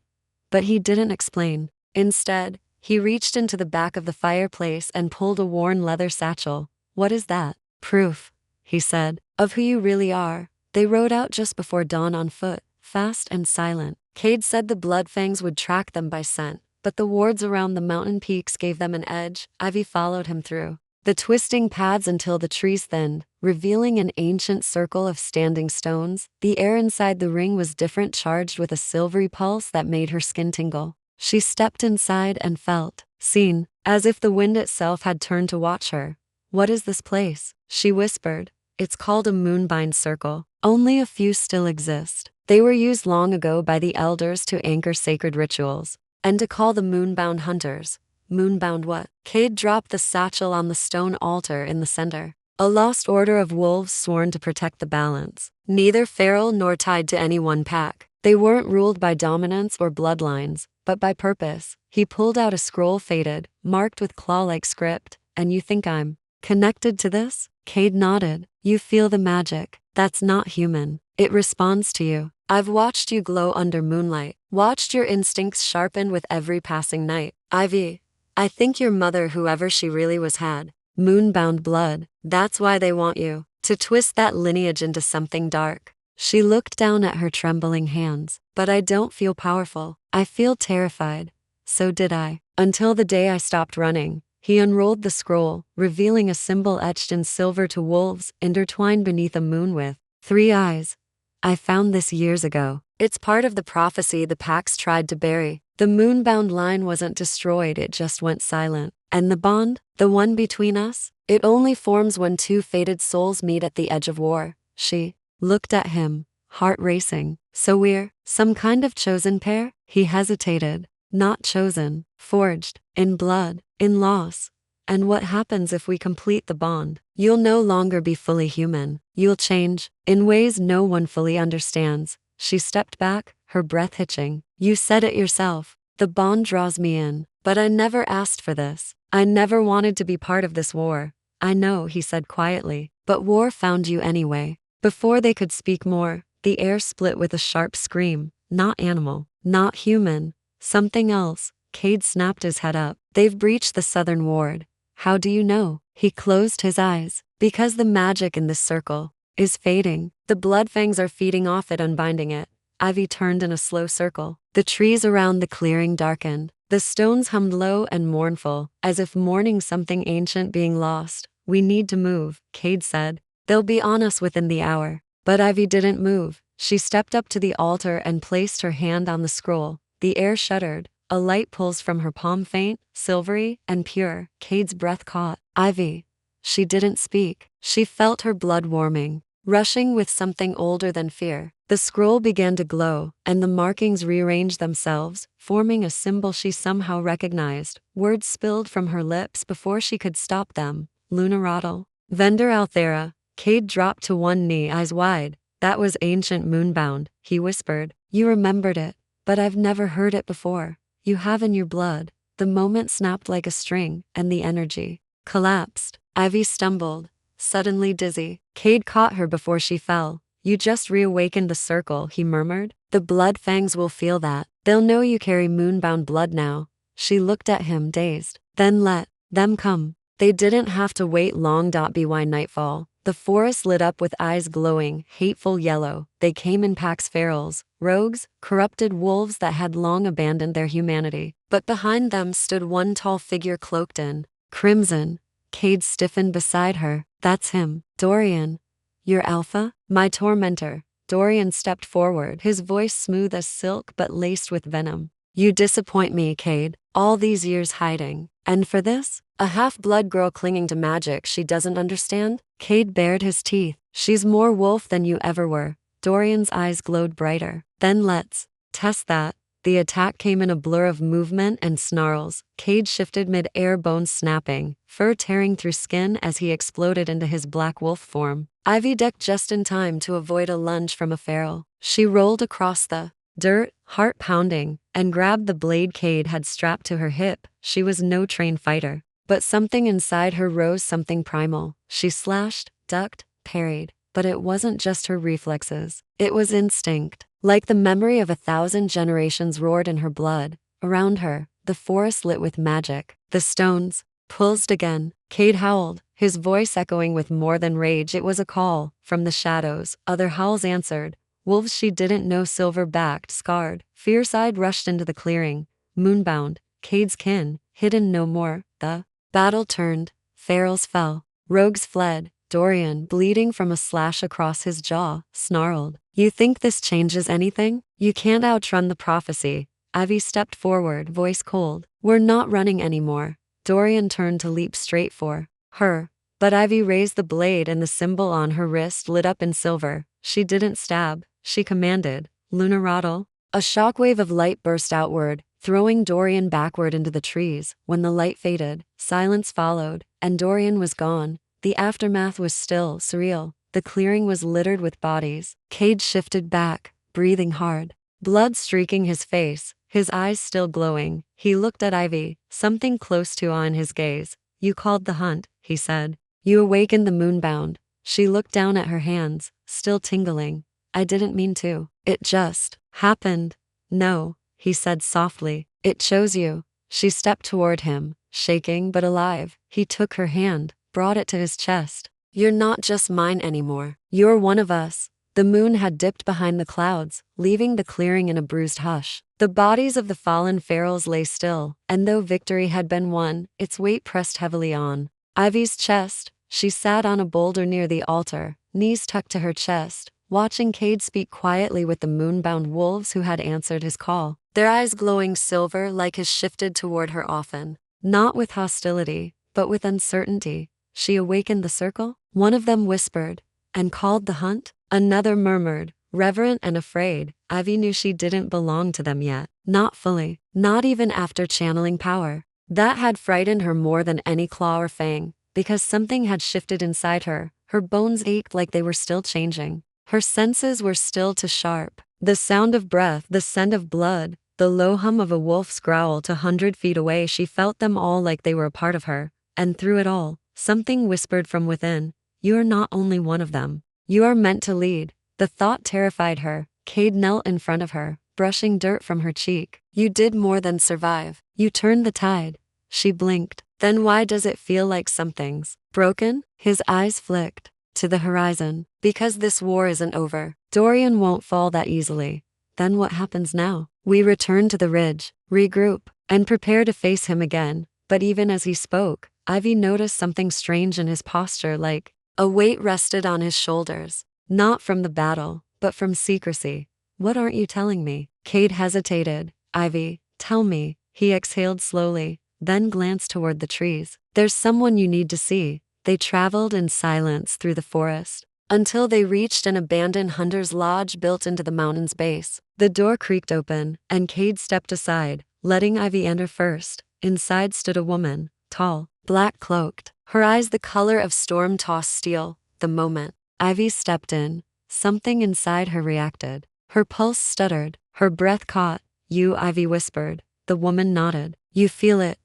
But he didn't explain. Instead, he reached into the back of the fireplace and pulled a worn leather satchel. What is that? Proof, he said, of who you really are. They rode out just before dawn on foot, fast and silent. Cade said the Bloodfangs would track them by scent, but the wards around the mountain peaks gave them an edge. Ivy followed him through the twisting paths until the trees thinned, revealing an ancient circle of standing stones. The air inside the ring was different, charged with a silvery pulse that made her skin tingle. She stepped inside and felt seen, as if the wind itself had turned to watch her. What is this place? She whispered. It's called a moonbind circle. Only a few still exist. They were used long ago by the elders to anchor sacred rituals, and to call the moonbound hunters. Moonbound what? Cade dropped the satchel on the stone altar in the center. A lost order of wolves sworn to protect the balance. Neither feral nor tied to any one pack. They weren't ruled by dominance or bloodlines, but by purpose. He pulled out a scroll faded, marked with claw-like script. And you think I'm connected to this? Cade nodded. You feel the magic. That's not human. It responds to you. I've watched you glow under moonlight. Watched your instincts sharpen with every passing night. Ivy, I think your mother, whoever she really was, had moonbound blood. That's why they want you. To twist that lineage into something dark. She looked down at her trembling hands. But I don't feel powerful. I feel terrified. So did I. Until the day I stopped running. He unrolled the scroll, revealing a symbol etched in silver to wolves, intertwined beneath a moon with 3 eyes. I found this years ago. It's part of the prophecy the Pax tried to bury. The moonbound line wasn't destroyed, it just went silent. And the bond, the one between us, it only forms when 2 fated souls meet at the edge of war. She looked at him, heart racing. So we're some kind of chosen pair? He hesitated. Not chosen, forged, in blood, in loss. And what happens if we complete the bond? You'll no longer be fully human. You'll change, in ways no one fully understands. She stepped back, her breath hitching. You said it yourself. The bond draws me in. But I never asked for this. I never wanted to be part of this war. I know, he said quietly. But war found you anyway. Before they could speak more, the air split with a sharp scream. Not animal. Not human. Something else. Cade snapped his head up. They've breached the southern ward. How do you know? He closed his eyes. Because the magic in this circle is fading. The Bloodfangs are feeding off it, unbinding it. Ivy turned in a slow circle. The trees around the clearing darkened. The stones hummed low and mournful, as if mourning something ancient being lost. We need to move, Cade said. They'll be on us within the hour. But Ivy didn't move. She stepped up to the altar and placed her hand on the scroll. The air shuddered. A light pulse from her palm, faint, silvery, and pure. Cade's breath caught. Ivy. She didn't speak. She felt her blood warming, rushing with something older than fear. The scroll began to glow, and the markings rearranged themselves, forming a symbol she somehow recognized. Words spilled from her lips before she could stop them. Lunarottle. Vendor Althera. Cade dropped to one knee, eyes wide. That was ancient moonbound, he whispered. You remembered it, but I've never heard it before. You have in your blood. The moment snapped like a string, and the energy collapsed. Ivy stumbled, suddenly dizzy. Cade caught her before she fell. You just reawakened the circle, he murmured. The blood fangs will feel that. They'll know you carry moonbound blood now. She looked at him, dazed. Then let them come. They didn't have to wait long. By nightfall, the forest lit up with eyes glowing, hateful yellow. They came in packs, ferals, rogues, corrupted wolves that had long abandoned their humanity. But behind them stood one tall figure cloaked in crimson. Cade stiffened beside her. That's him. Dorian. Your alpha? My tormentor. Dorian stepped forward, his voice smooth as silk but laced with venom. You disappoint me, Cade. All these years hiding. And for this? A half-blood girl clinging to magic she doesn't understand? Cade bared his teeth. She's more wolf than you ever were. Dorian's eyes glowed brighter. Then let's test that. The attack came in a blur of movement and snarls. Cade shifted mid-air, bones snapping, fur tearing through skin as he exploded into his black wolf form. Ivy ducked just in time to avoid a lunge from a feral. She rolled across the dirt, heart pounding, and grabbed the blade Cade had strapped to her hip. She was no trained fighter, but something inside her rose, something primal. She slashed, ducked, parried, but it wasn't just her reflexes. It was instinct. Like the memory of 1,000 generations roared in her blood. Around her, the forest lit with magic. The stones pulsed again. Cade howled, his voice echoing with more than rage. It was a call from the shadows. Other howls answered. Wolves she didn't know, silver-backed, scarred, fierce-eyed, rushed into the clearing. Moonbound, Cade's kin, hidden no more. The battle turned. Ferals fell. Rogues fled. Dorian, bleeding from a slash across his jaw, snarled. You think this changes anything? You can't outrun the prophecy. Ivy stepped forward, voice cold. We're not running anymore. Dorian turned to leap straight for her, but Ivy raised the blade and the symbol on her wrist lit up in silver. She didn't stab, she commanded. Lunarottle. A shockwave of light burst outward, throwing Dorian backward into the trees. When the light faded, silence followed, and Dorian was gone. The aftermath was still, surreal. The clearing was littered with bodies. Cade shifted back, breathing hard, blood streaking his face, his eyes still glowing. He looked at Ivy, something close to awe in his gaze. You called the hunt, he said. You awakened the moonbound. She looked down at her hands, still tingling. I didn't mean to. It just happened. No, he said softly. It chose you. She stepped toward him, shaking but alive. He took her hand, brought it to his chest. You're not just mine anymore. You're one of us. The moon had dipped behind the clouds, leaving the clearing in a bruised hush. The bodies of the fallen ferals lay still, and though victory had been won, its weight pressed heavily on Ivy's chest. She sat on a boulder near the altar, knees tucked to her chest, watching Cade speak quietly with the moonbound wolves who had answered his call. Their eyes glowing silver like his shifted toward her often, not with hostility, but with uncertainty. She awakened the circle? One of them whispered, and called the hunt? Another murmured, reverent and afraid. Ivy knew she didn't belong to them yet. Not fully. Not even after channeling power. That had frightened her more than any claw or fang, because something had shifted inside her. Her bones ached like they were still changing. Her senses were still too sharp. The sound of breath, the scent of blood, the low hum of a wolf's growl 200 feet away, she felt them all like they were a part of her. And through it all, something whispered from within. You are not only one of them. You are meant to lead. The thought terrified her. Cade knelt in front of her, brushing dirt from her cheek. You did more than survive. You turned the tide. She blinked. Then why does it feel like something's broken? His eyes flicked to the horizon. Because this war isn't over. Dorian won't fall that easily. Then what happens now? We return to the ridge, regroup, and prepare to face him again. But even as he spoke, Ivy noticed something strange in his posture, like a weight rested on his shoulders. Not from the battle, but from secrecy. What aren't you telling me? Cade hesitated. Ivy, tell me. He exhaled slowly, then glanced toward the trees. There's someone you need to see. They traveled in silence through the forest until they reached an abandoned hunter's lodge built into the mountain's base. The door creaked open, and Cade stepped aside, letting Ivy enter first. Inside stood a woman, tall, black-cloaked, her eyes the color of storm-tossed steel. The moment Ivy stepped in, something inside her reacted. Her pulse stuttered, her breath caught. "You," Ivy whispered. The woman nodded. "You feel it,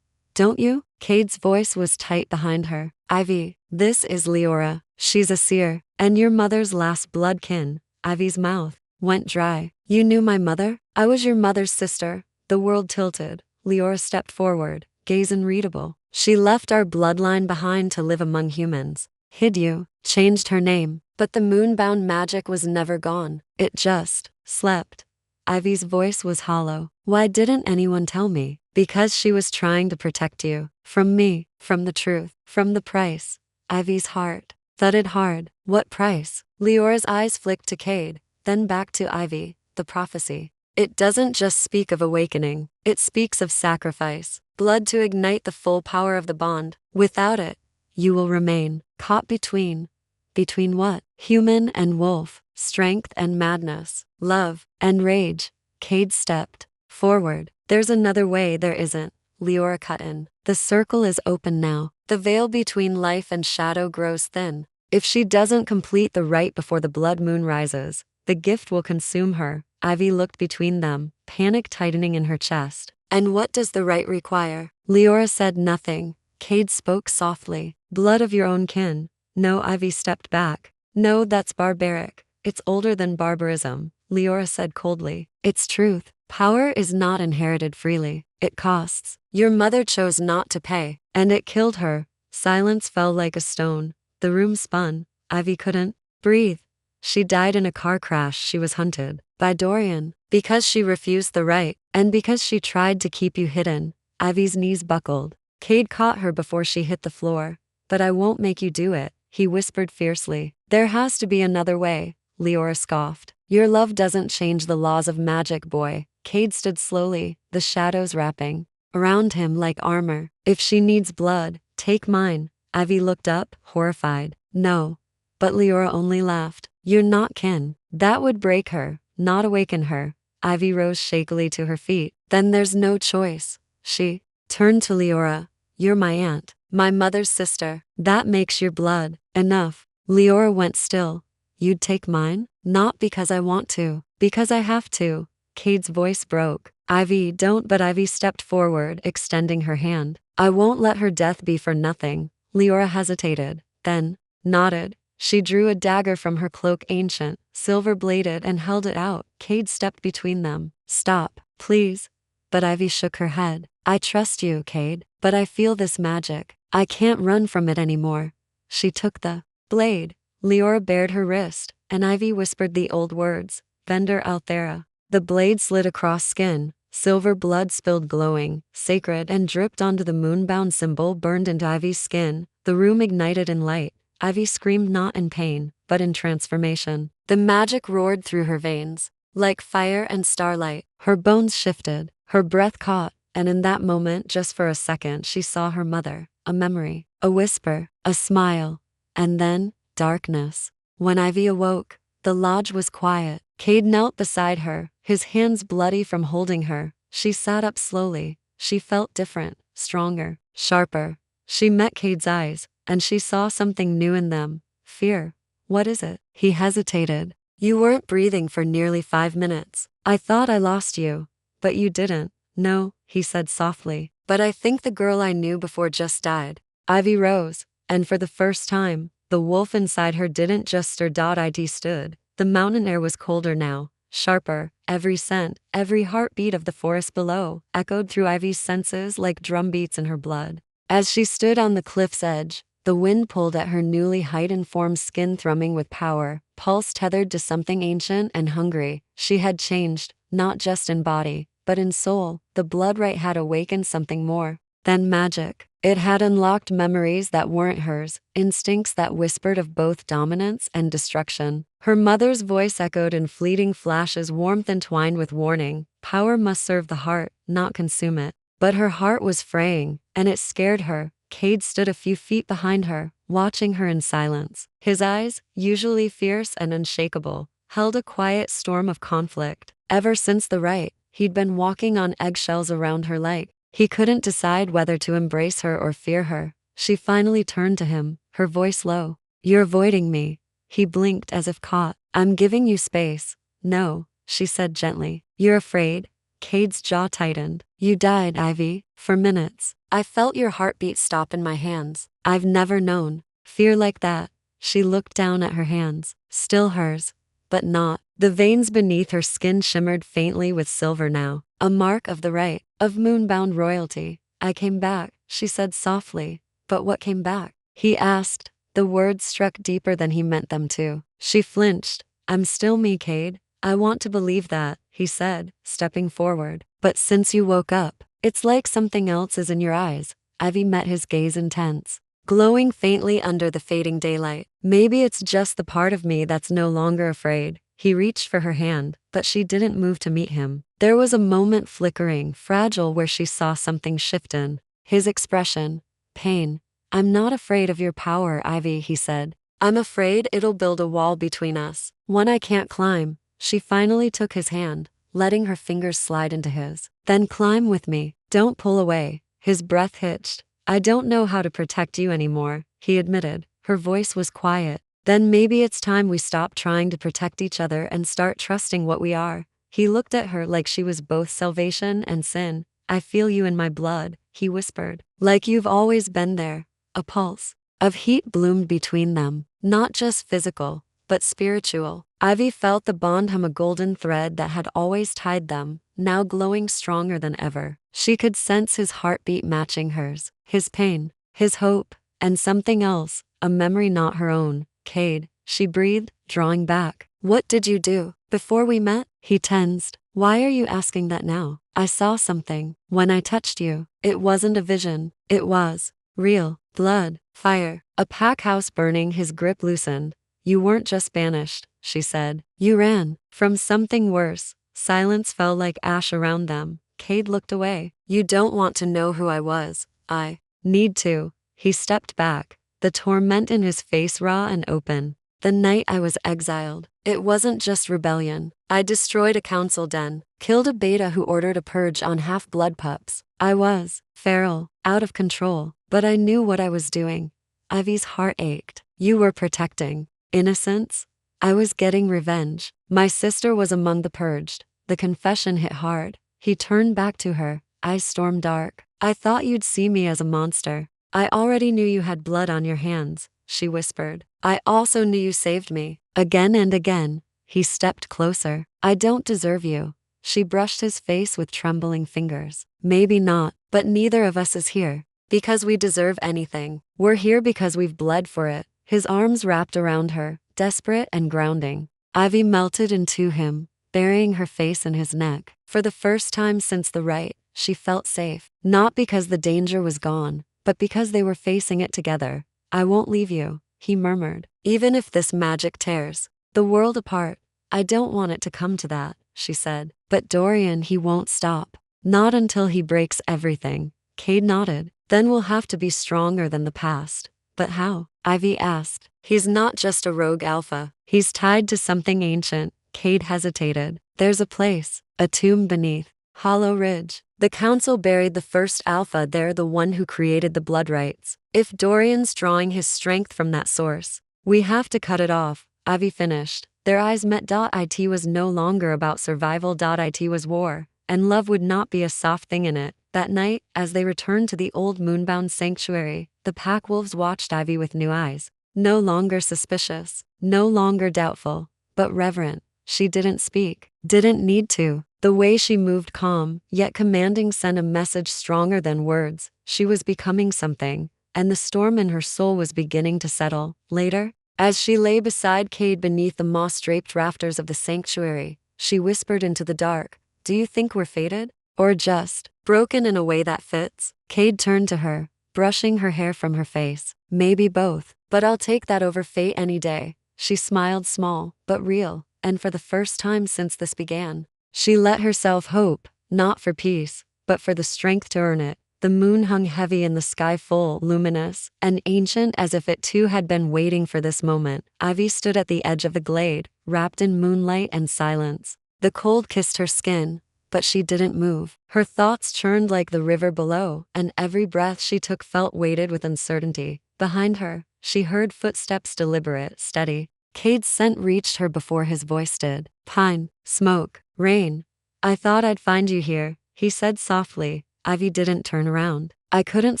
don't you?" Cade's voice was tight behind her. "Ivy, this is Leora. She's a seer, and your mother's last blood kin." Ivy's mouth went dry. "You knew my mother? I was your mother's sister." The world tilted. Leora stepped forward, gaze unreadable. "She left our bloodline behind to live among humans. Hid you, changed her name. But the moonbound magic was never gone. It just slept." Ivy's voice was hollow. "Why didn't anyone tell me?" "Because she was trying to protect you. From me, from the truth, from the price." Ivy's heart thudded hard. "What price?" Leora's eyes flicked to Cade, then back to Ivy. "The prophecy. It doesn't just speak of awakening. It speaks of sacrifice. Blood to ignite the full power of the bond. Without it, you will remain caught between. Between what? Human and wolf. Strength and madness. Love and rage." Cade stepped forward. "There's another way." "There isn't," Leora cut in. "The circle is open now. The veil between life and shadow grows thin. If she doesn't complete the rite before the blood moon rises, the gift will consume her." Ivy looked between them, panic tightening in her chest. "And what does the rite require?" Leora said nothing. Cade spoke softly. "Blood of your own kin." "No." Ivy stepped back. "No, that's barbaric. It's older than barbarism," Leora said coldly. "It's truth. Power is not inherited freely. It costs. Your mother chose not to pay, and it killed her." Silence fell like a stone. The room spun. Ivy couldn't breathe. "She died in a car crash. She was hunted by Dorian because she refused the rite, and because she tried to keep you hidden." Ivy's knees buckled. Cade caught her before she hit the floor. "But I won't make you do it," he whispered fiercely. "There has to be another way," Leora scoffed. "Your love doesn't change the laws of magic, boy." Cade stood slowly, the shadows wrapping around him like armor. "If she needs blood, take mine." Ivy looked up, horrified. "No." But Leora only laughed. "You're not kin. That would break her, not awaken her." Ivy rose shakily to her feet. "Then there's no choice." She turned to Leora. "You're my aunt, my mother's sister. That makes your blood enough." Leora went still. "You'd take mine?" "Not because I want to. Because I have to." Cade's voice broke. "Ivy, don't." But Ivy stepped forward, extending her hand. "I won't let her death be for nothing." Leora hesitated, then nodded. She drew a dagger from her cloak, ancient, silver-bladed, and held it out. Cade stepped between them. "Stop, please." But Ivy shook her head. "I trust you, Cade, but I feel this magic. I can't run from it anymore." She took the blade. Leora bared her wrist, and Ivy whispered the old words, "Vender Althera." The blade slid across skin. Silver blood spilled glowing, sacred, and dripped onto the moonbound symbol burned into Ivy's skin. The room ignited in light. Ivy screamed not in pain, but in transformation. The magic roared through her veins, like fire and starlight. Her bones shifted, her breath caught, and in that moment, just for a second, she saw her mother, a memory, a whisper, a smile, and then darkness. When Ivy awoke, the lodge was quiet. Cade knelt beside her, his hands bloody from holding her. She sat up slowly. She felt different, stronger, sharper. She met Cade's eyes, and she saw something new in them. Fear. "What is it?" He hesitated. "You weren't breathing for nearly 5 minutes. I thought I lost you. But you didn't." "No," he said softly. "But I think the girl I knew before just died." Ivy rose, and for the first time, the wolf inside her didn't just stir. It stood. The mountain air was colder now, sharper. Every scent, every heartbeat of the forest below, echoed through Ivy's senses like drumbeats in her blood. As she stood on the cliff's edge, the wind pulled at her newly heightened-formed skin, thrumming with power, pulse tethered to something ancient and hungry. She had changed, not just in body, but in soul. The blood right had awakened something more than magic. It had unlocked memories that weren't hers, instincts that whispered of both dominance and destruction. Her mother's voice echoed in fleeting flashes, warmth entwined with warning. Power must serve the heart, not consume it. But her heart was fraying, and it scared her. Cade stood a few feet behind her, watching her in silence. His eyes, usually fierce and unshakable, held a quiet storm of conflict. Ever since the rite, he'd been walking on eggshells around her like he couldn't decide whether to embrace her or fear her. She finally turned to him, her voice low. "You're avoiding me." He blinked as if caught. "I'm giving you space." "No," she said gently. "You're afraid?" Cade's jaw tightened. "You died, Ivy." "For minutes. I felt your heartbeat stop in my hands. I've never known fear like that." She looked down at her hands, still hers, but not. The veins beneath her skin shimmered faintly with silver now, a mark of the rite, of moonbound royalty. "I came back," she said softly. "But what came back?" he asked. The words struck deeper than he meant them to. She flinched. "I'm still me, Cade. I want to believe that," he said, stepping forward. "But since you woke up, it's like something else is in your eyes." Ivy met his gaze intense, glowing faintly under the fading daylight. "Maybe it's just the part of me that's no longer afraid." He reached for her hand, but she didn't move to meet him. There was a moment flickering, fragile, where she saw something shift in his expression. Pain. "I'm not afraid of your power, Ivy," he said. "I'm afraid it'll build a wall between us, one I can't climb." She finally took his hand, letting her fingers slide into his. "Then climb with me. Don't pull away." His breath hitched. "I don't know how to protect you anymore," he admitted. Her voice was quiet. "Then maybe it's time we stop trying to protect each other and start trusting what we are." He looked at her like she was both salvation and sin. "I feel you in my blood," he whispered. "Like you've always been there." A pulse of heat bloomed between them, not just physical, but spiritual. Ivy felt the bond hum, a golden thread that had always tied them, now glowing stronger than ever. She could sense his heartbeat matching hers, his pain, his hope, and something else, a memory not her own. "Cade," she breathed, drawing back. "What did you do before we met?" He tensed. "Why are you asking that now?" "I saw something when I touched you. It wasn't a vision. It was real. Blood, fire, a pack house burning." His grip loosened. "You weren't just banished," she said. "You ran from something worse." Silence fell like ash around them. Cade looked away. "You don't want to know who I was." "I need to." He stepped back, the torment in his face raw and open. "The night I was exiled, it wasn't just rebellion. I destroyed a council den, killed a beta who ordered a purge on half-blood pups. I was feral, out of control, but I knew what I was doing." Ivy's heart ached. "You were protecting innocence?" "I was getting revenge. My sister was among the purged." The confession hit hard. He turned back to her, eyes storm dark. "I thought you'd see me as a monster." "I already knew you had blood on your hands," she whispered. "I also knew you saved me, again and again." He stepped closer. "I don't deserve you." She brushed his face with trembling fingers. "Maybe not, but neither of us is here because we deserve anything. We're here because we've bled for it." His arms wrapped around her, desperate and grounding. Ivy melted into him, burying her face in his neck. For the first time since the rite, she felt safe. Not because the danger was gone, but because they were facing it together. "I won't leave you," he murmured. "Even if this magic tears the world apart." "I don't want it to come to that," she said. "But Dorian, he won't stop. Not until he breaks everything." Cade nodded. "Then we'll have to be stronger than the past." "But how?" Ivy asked. "He's not just a rogue alpha. He's tied to something ancient." Cade hesitated. "There's a place, a tomb beneath Hollow Ridge. The council buried the first alpha there, the one who created the blood rites. If Dorian's drawing his strength from that source, we have to cut it off." Ivy finished. Their eyes met. It was no longer about survival. It was war, and love would not be a soft thing in it. That night, as they returned to the old moonbound sanctuary, the pack wolves watched Ivy with new eyes. No longer suspicious, no longer doubtful, but reverent. She didn't speak, didn't need to. The way she moved, calm, yet commanding, sent a message stronger than words. She was becoming something, and the storm in her soul was beginning to settle. Later, as she lay beside Cade beneath the moss-draped rafters of the sanctuary, she whispered into the dark, "Do you think we're fated? Or just broken in a way that fits?" Cade turned to her, brushing her hair from her face. "Maybe both, but I'll take that over fate any day." She smiled, small, but real, and for the first time since this began, she let herself hope, not for peace, but for the strength to earn it. The moon hung heavy in the sky, full, luminous, and ancient, as if it too had been waiting for this moment. Ivy stood at the edge of the glade, wrapped in moonlight and silence. The cold kissed her skin, but she didn't move. Her thoughts churned like the river below, and every breath she took felt weighted with uncertainty. Behind her, she heard footsteps, deliberate, steady. Cade's scent reached her before his voice did. Pine, smoke, rain. I thought I'd find you here, he said softly. Ivy didn't turn around. I couldn't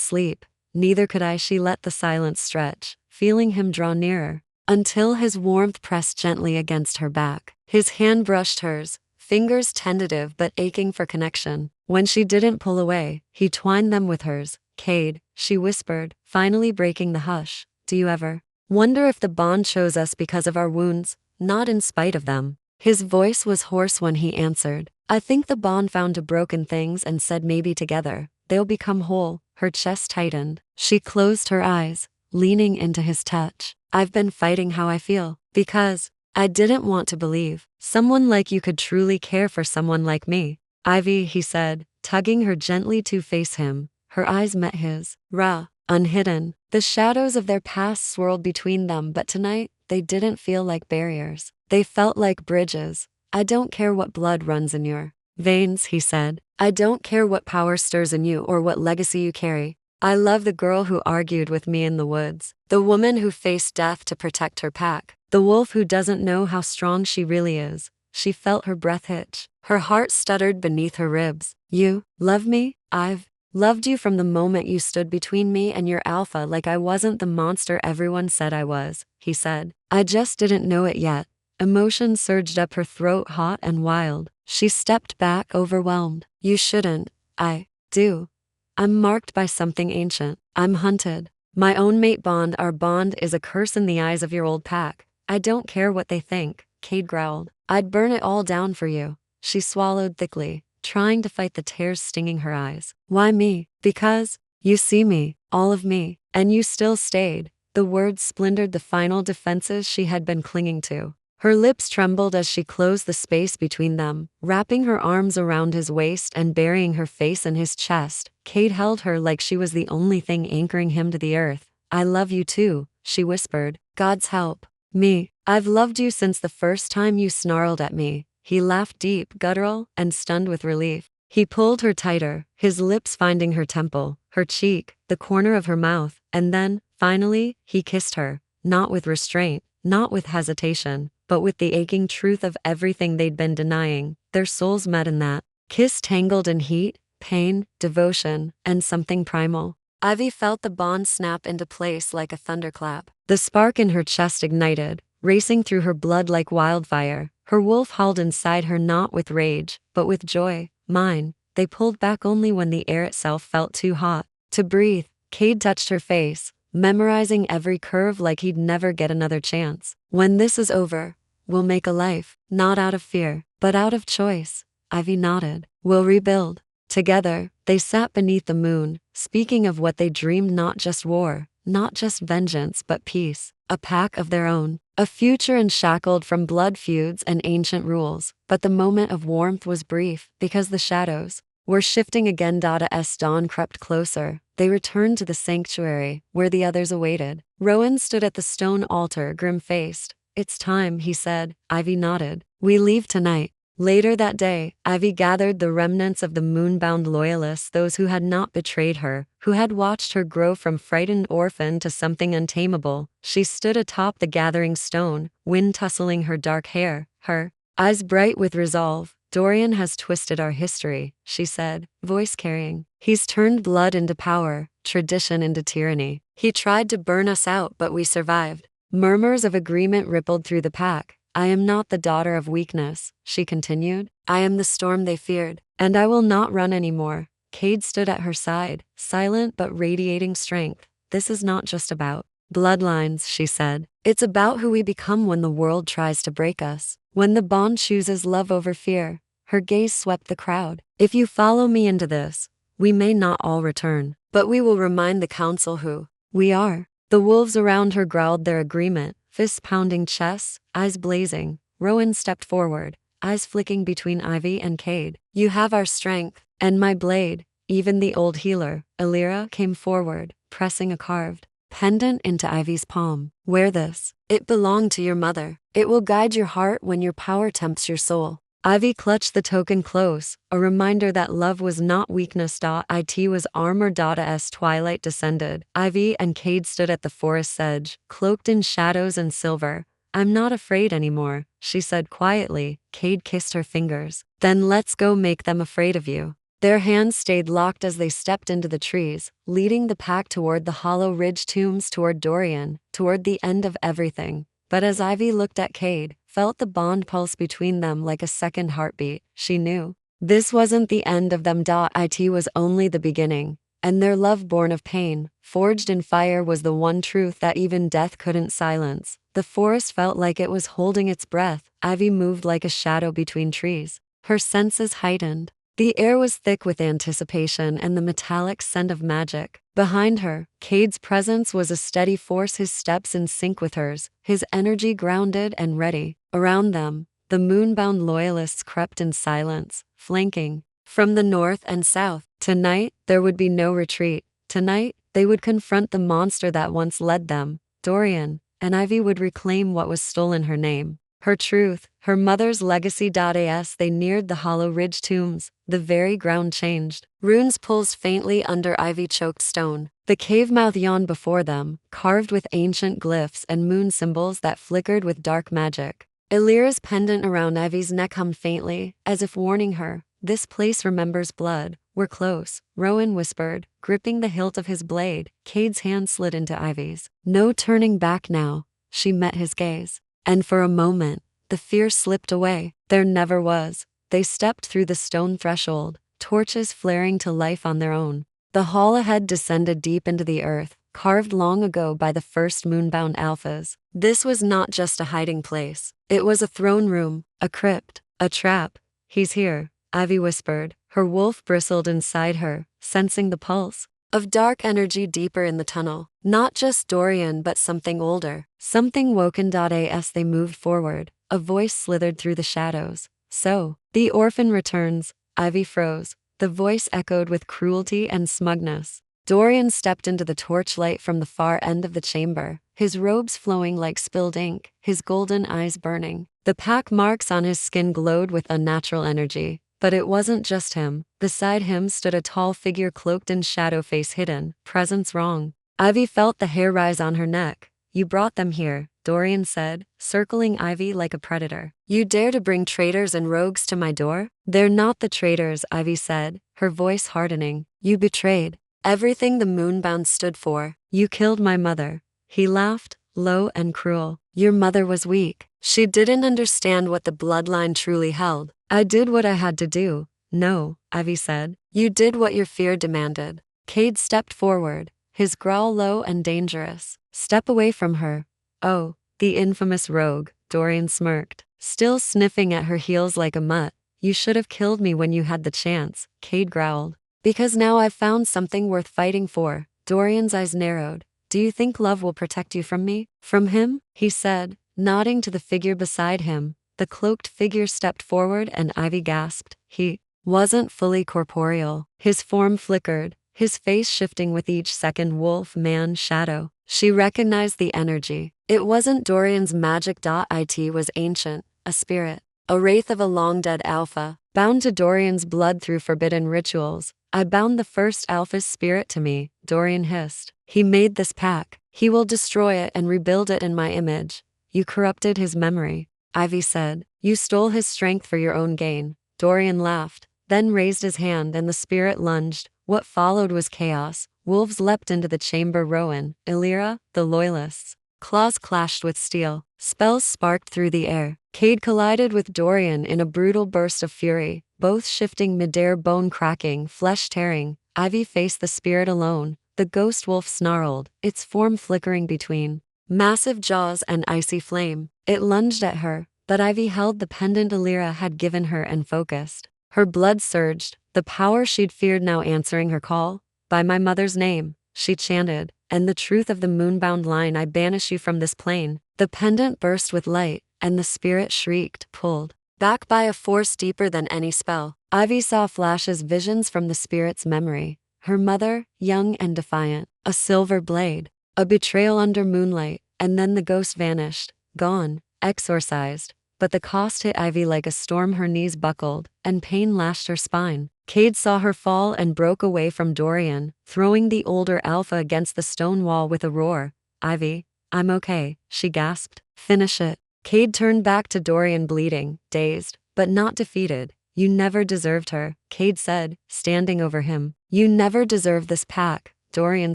sleep. Neither could I. She let the silence stretch, feeling him draw nearer, until his warmth pressed gently against her back. His hand brushed hers, fingers tentative but aching for connection. When she didn't pull away, he twined them with hers. Cade, she whispered, finally breaking the hush. Do you ever wonder if the bond chose us because of our wounds, not in spite of them? His voice was hoarse when he answered. I think the bond found to broken things and said maybe together, they'll become whole. Her chest tightened. She closed her eyes, leaning into his touch. I've been fighting how I feel, because I didn't want to believe someone like you could truly care for someone like me. Ivy, he said, tugging her gently to face him. Her eyes met his, raw, unhidden. The shadows of their past swirled between them, but tonight, they didn't feel like barriers. They felt like bridges. I don't care what blood runs in your veins, he said. I don't care what power stirs in you or what legacy you carry. I love the girl who argued with me in the woods, the woman who faced death to protect her pack, the wolf who doesn't know how strong she really is. She felt her breath hitch. Her heart stuttered beneath her ribs. You love me? I've loved you from the moment you stood between me and your alpha, like I wasn't the monster everyone said I was, he said. I just didn't know it yet. Emotion surged up her throat, hot and wild. She stepped back, overwhelmed. You shouldn't. I do. I'm marked by something ancient. I'm hunted. My own mate bond. Our bond is a curse in the eyes of your old pack. I don't care what they think, Cade growled. I'd burn it all down for you. She swallowed thickly, trying to fight the tears stinging her eyes. Why me? Because you see me, all of me, and you still stayed. The words splintered the final defenses she had been clinging to. Her lips trembled as she closed the space between them, wrapping her arms around his waist and burying her face in his chest. Cade held her like she was the only thing anchoring him to the earth. I love you too, she whispered. God's help. Me. I've loved you since the first time you snarled at me. He laughed deep, guttural, and stunned with relief. He pulled her tighter, his lips finding her temple, her cheek, the corner of her mouth, and then, finally, he kissed her, not with restraint, not with hesitation, but with the aching truth of everything they'd been denying. Their souls met in that kiss, tangled in heat, pain, devotion, and something primal. Ivy felt the bond snap into place like a thunderclap. The spark in her chest ignited, racing through her blood like wildfire. Her wolf howled inside her, not with rage, but with joy. Mine. They pulled back only when the air itself felt too hot to breathe. Cade touched her face, memorizing every curve like he'd never get another chance. When this is over, we'll make a life, not out of fear, but out of choice. Ivy nodded. We'll rebuild. Together, they sat beneath the moon, speaking of what they dreamed, not just war, not just vengeance, but peace. A pack of their own. A future unshackled from blood feuds and ancient rules. But the moment of warmth was brief, because the shadows were shifting again. As dawn crept closer, they returned to the sanctuary, where the others awaited. Rowan stood at the stone altar, grim-faced. It's time, he said. Ivy nodded. We leave tonight. Later that day, Ivy gathered the remnants of the moonbound loyalists, those who had not betrayed her, who had watched her grow from frightened orphan to something untamable. She stood atop the gathering stone, wind tussling her dark hair, her eyes bright with resolve. Dorian has twisted our history, she said, voice carrying. He's turned blood into power, tradition into tyranny. He tried to burn us out, but we survived. Murmurs of agreement rippled through the pack. I am not the daughter of weakness, she continued. I am the storm they feared, and I will not run anymore. Cade stood at her side, silent but radiating strength. This is not just about bloodlines, she said. It's about who we become when the world tries to break us. When the bond chooses love over fear. Her gaze swept the crowd. If you follow me into this, we may not all return, but we will remind the council who we are. The wolves around her growled their agreement, fists pounding chests, eyes blazing. Rowan stepped forward, eyes flicking between Ivy and Cade. You have our strength. And my blade. Even the old healer, Illyra, came forward, pressing a carved pendant into Ivy's palm. Wear this. It belonged to your mother. It will guide your heart when your power tempts your soul. Ivy clutched the token close, a reminder that love was not weakness. It was armor. As twilight descended, Ivy and Cade stood at the forest's edge, cloaked in shadows and silver. I'm not afraid anymore, she said quietly. Cade kissed her fingers. Then let's go make them afraid of you. Their hands stayed locked as they stepped into the trees, leading the pack toward the hollow ridge tombs, toward Dorian, toward the end of everything. But as Ivy looked at Cade, felt the bond pulse between them like a second heartbeat, she knew this wasn't the end of them. It was only the beginning. And their love, born of pain, forged in fire, was the one truth that even death couldn't silence. The forest felt like it was holding its breath. Ivy moved like a shadow between trees, her senses heightened. The air was thick with anticipation and the metallic scent of magic. Behind her, Cade's presence was a steady force, his steps in sync with hers, his energy grounded and ready. Around them, the moonbound loyalists crept in silence, flanking from the north and south. Tonight, there would be no retreat. Tonight, they would confront the monster that once led them, Dorian, and Ivy would reclaim what was stolen: her name, her truth, her mother's legacy. As they neared the hollow ridge tombs, the very ground changed. Runes pulsed faintly under ivy-choked stone. The cave mouth yawned before them, carved with ancient glyphs and moon symbols that flickered with dark magic. Illyra's pendant around Ivy's neck hummed faintly, as if warning her, "This place remembers blood. We're close," Rowan whispered, gripping the hilt of his blade. Cade's hand slid into Ivy's. "No turning back now." She met his gaze. And for a moment, the fear slipped away. There never was. They stepped through the stone threshold, torches flaring to life on their own. The hall ahead descended deep into the earth, carved long ago by the first moonbound alphas. This was not just a hiding place. It was a throne room, a crypt, a trap. "He's here," Ivy whispered. Her wolf bristled inside her, sensing the pulse of dark energy deeper in the tunnel. Not just Dorian, but something older, something woken. As they moved forward, a voice slithered through the shadows. "So, the orphan returns." Ivy froze. The voice echoed with cruelty and smugness. Dorian stepped into the torchlight from the far end of the chamber, his robes flowing like spilled ink, his golden eyes burning. The pack marks on his skin glowed with unnatural energy. But it wasn't just him. Beside him stood a tall figure cloaked in shadow, face hidden, presence wrong. Ivy felt the hair rise on her neck. "You brought them here," Dorian said, circling Ivy like a predator. "You dare to bring traitors and rogues to my door?" "They're not the traitors," Ivy said, her voice hardening. "You betrayed everything the Moonbound stood for. You killed my mother." He laughed, low and cruel. "Your mother was weak. She didn't understand what the bloodline truly held." "I did what I had to do." "No," Ivy said. "You did what your fear demanded." Cade stepped forward, his growl low and dangerous. "Step away from her." "Oh, the infamous rogue," Dorian smirked, still sniffing at her heels like a mutt. "You should have killed me when you had the chance," Cade growled. "Because now I've found something worth fighting for." Dorian's eyes narrowed. "Do you think love will protect you from me?" "From him?" he said, nodding to the figure beside him. The cloaked figure stepped forward and Ivy gasped. He wasn't fully corporeal. His form flickered, his face shifting with each second, wolf, man, shadow. She recognized the energy. It wasn't Dorian's magic. It was ancient, a spirit, a wraith of a long-dead alpha, bound to Dorian's blood through forbidden rituals. "I bound the first alpha's spirit to me," Dorian hissed. "He made this pack. He will destroy it and rebuild it in my image." "You corrupted his memory," Ivy said. "You stole his strength for your own gain." Dorian laughed, then raised his hand and the spirit lunged. What followed was chaos. Wolves leapt into the chamber. Rowan, Illyra, the loyalists. Claws clashed with steel. Spells sparked through the air. Cade collided with Dorian in a brutal burst of fury, both shifting midair, bone cracking, flesh tearing. Ivy faced the spirit alone. The ghost wolf snarled, its form flickering between massive jaws and icy flame. It lunged at her, but Ivy held the pendant Illyra had given her and focused. Her blood surged, the power she'd feared now answering her call. "By my mother's name," she chanted, "and the truth of the moonbound line, I banish you from this plane." The pendant burst with light, and the spirit shrieked, pulled back by a force deeper than any spell. Ivy saw flashes, visions from the spirit's memory. Her mother, young and defiant, a silver blade, a betrayal under moonlight, and then the ghost vanished, gone, exorcised. But the cost hit Ivy like a storm. Her knees buckled, and pain lashed her spine. Cade saw her fall and broke away from Dorian, throwing the older alpha against the stone wall with a roar. "Ivy, I'm okay," she gasped. "Finish it." Cade turned back to Dorian, bleeding, dazed, but not defeated. "You never deserved her," Cade said, standing over him. "You never deserved this pack," Dorian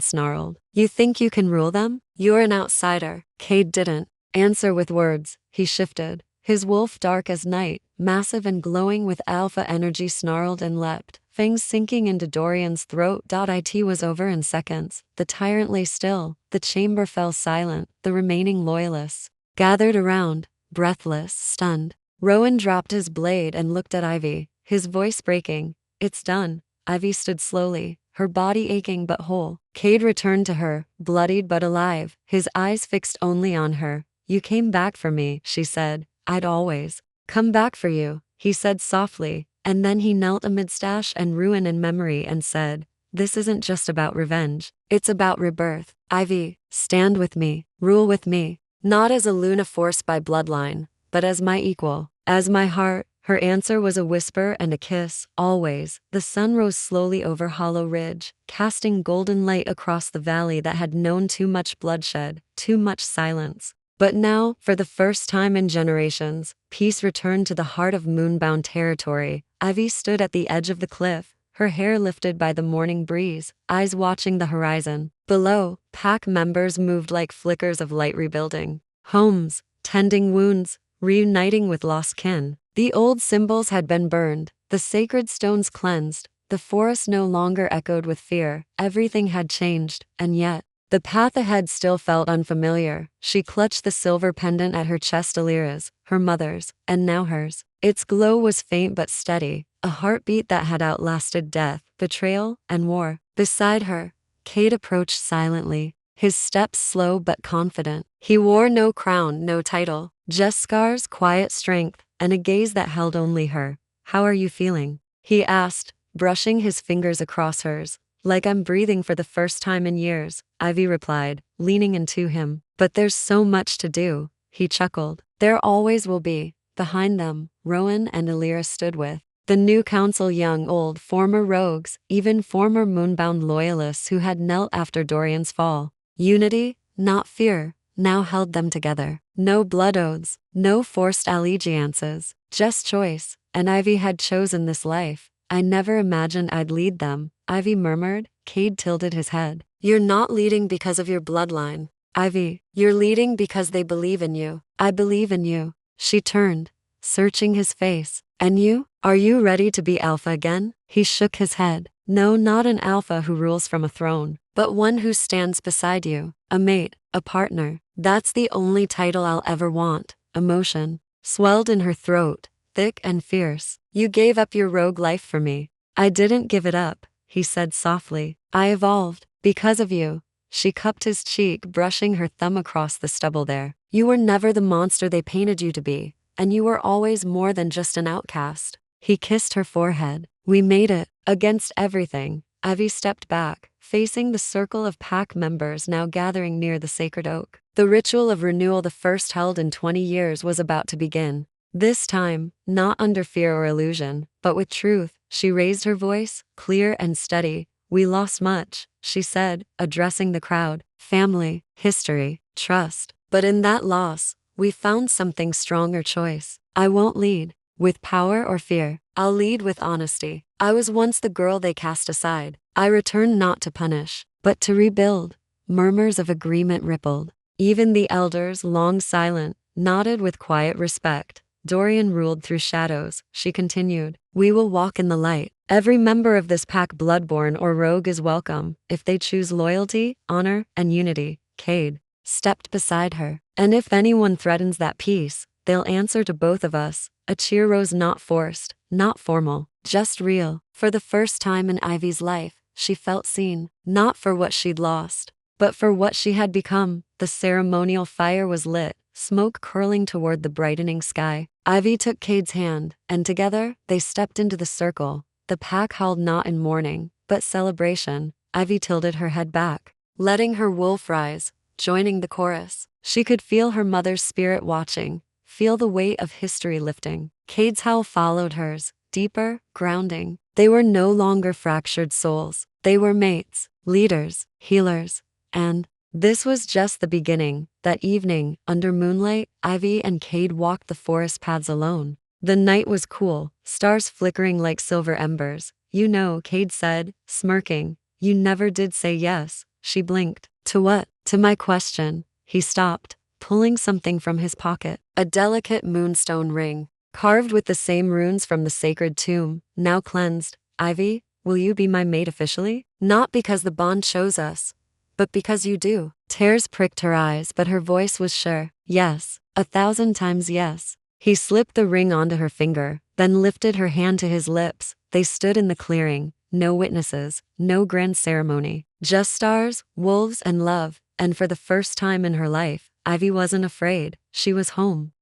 snarled. "You think you can rule them? You're an outsider." Cade didn't answer with words. He shifted. His wolf, dark as night, massive and glowing with alpha energy, snarled and leapt, fangs sinking into Dorian's throat. It was over in seconds. The tyrant lay still. The chamber fell silent. The remaining loyalists gathered around, breathless, stunned. Rowan dropped his blade and looked at Ivy, his voice breaking. "It's done." Ivy stood slowly, her body aching but whole. Cade returned to her, bloodied but alive, his eyes fixed only on her. "You came back for me," she said. "I'd always come back for you," he said softly, and then he knelt amidst ash and ruin and memory and said, "This isn't just about revenge. It's about rebirth. Ivy, stand with me, rule with me, not as a Luna forced by bloodline, but as my equal, as my heart." Her answer was a whisper and a kiss. Always. The sun rose slowly over Hollow Ridge, casting golden light across the valley that had known too much bloodshed, too much silence. But now, for the first time in generations, peace returned to the heart of moonbound territory. Ivy stood at the edge of the cliff, her hair lifted by the morning breeze, eyes watching the horizon. Below, pack members moved like flickers of light, rebuilding homes, tending wounds, reuniting with lost kin. The old symbols had been burned, the sacred stones cleansed, the forest no longer echoed with fear. Everything had changed, and yet the path ahead still felt unfamiliar. She clutched the silver pendant at her chest, Alira's, her mother's, and now hers. Its glow was faint but steady, a heartbeat that had outlasted death, betrayal, and war. Beside her, Cade approached silently, his steps slow but confident. He wore no crown, no title, just scars, quiet strength, and a gaze that held only her. "How are you feeling?" he asked, brushing his fingers across hers. "Like I'm breathing for the first time in years," Ivy replied, leaning into him. "But there's so much to do," he chuckled. "There always will be." Behind them, Rowan and Alira stood with the new council, young, old, former rogues, even former moonbound loyalists who had knelt after Dorian's fall. Unity, not fear, now held them together. No blood oaths, no forced allegiances, just choice. And Ivy had chosen this life. "I never imagined I'd lead them," Ivy murmured. Cade tilted his head. "You're not leading because of your bloodline, Ivy. You're leading because they believe in you." "I believe in you." She turned, searching his face. "And you? Are you ready to be alpha again?" He shook his head. "No, not an alpha who rules from a throne, but one who stands beside you. A mate, a partner. That's the only title I'll ever want." Emotion swelled in her throat, thick and fierce. "You gave up your rogue life for me." "I didn't give it up," he said softly. "I evolved, because of you." She cupped his cheek, brushing her thumb across the stubble there. "You were never the monster they painted you to be, and you were always more than just an outcast." He kissed her forehead. "We made it, against everything." Ivy stepped back, facing the circle of pack members now gathering near the sacred oak. The ritual of renewal, the first held in 20 years, was about to begin. This time, not under fear or illusion, but with truth. She raised her voice, clear and steady. "We lost much," she said, addressing the crowd. "Family, history, trust. But in that loss, we found something stronger: choice. I won't lead with power or fear. I'll lead with honesty. I was once the girl they cast aside. I returned not to punish, but to rebuild." Murmurs of agreement rippled. Even the elders, long silent, nodded with quiet respect. Dorian ruled through shadows. She continued, "We will walk in the light. Every member of this pack, bloodborne or rogue, is welcome, if they choose loyalty, honor, and unity." Cade stepped beside her. "And if anyone threatens that peace, they'll answer to both of us." A cheer rose, not forced, not formal, just real. For the first time in Ivy's life, she felt seen, not for what she'd lost, but for what she had become. The ceremonial fire was lit, smoke curling toward the brightening sky. Ivy took Cade's hand, and together, they stepped into the circle. The pack howled not in mourning, but celebration. Ivy tilted her head back, letting her wolf rise, joining the chorus. She could feel her mother's spirit watching, feel the weight of history lifting. Cade's howl followed hers, deeper, grounding. They were no longer fractured souls. They were mates, leaders, healers, and this was just the beginning. That evening, under moonlight, Ivy and Cade walked the forest paths alone. The night was cool, stars flickering like silver embers. You know, Cade said, smirking. You never did say yes. She blinked. To what? To my question. He stopped, pulling something from his pocket. A delicate moonstone ring, carved with the same runes from the sacred tomb, now cleansed. Ivy, will you be my mate officially? Not because the bond chose us, but because you do. Tears pricked her eyes, but her voice was sure. Yes, 1,000 times yes. He slipped the ring onto her finger, then lifted her hand to his lips. They stood in the clearing, no witnesses, no grand ceremony, just stars, wolves, and love. And for the first time in her life, Ivy wasn't afraid. She was home.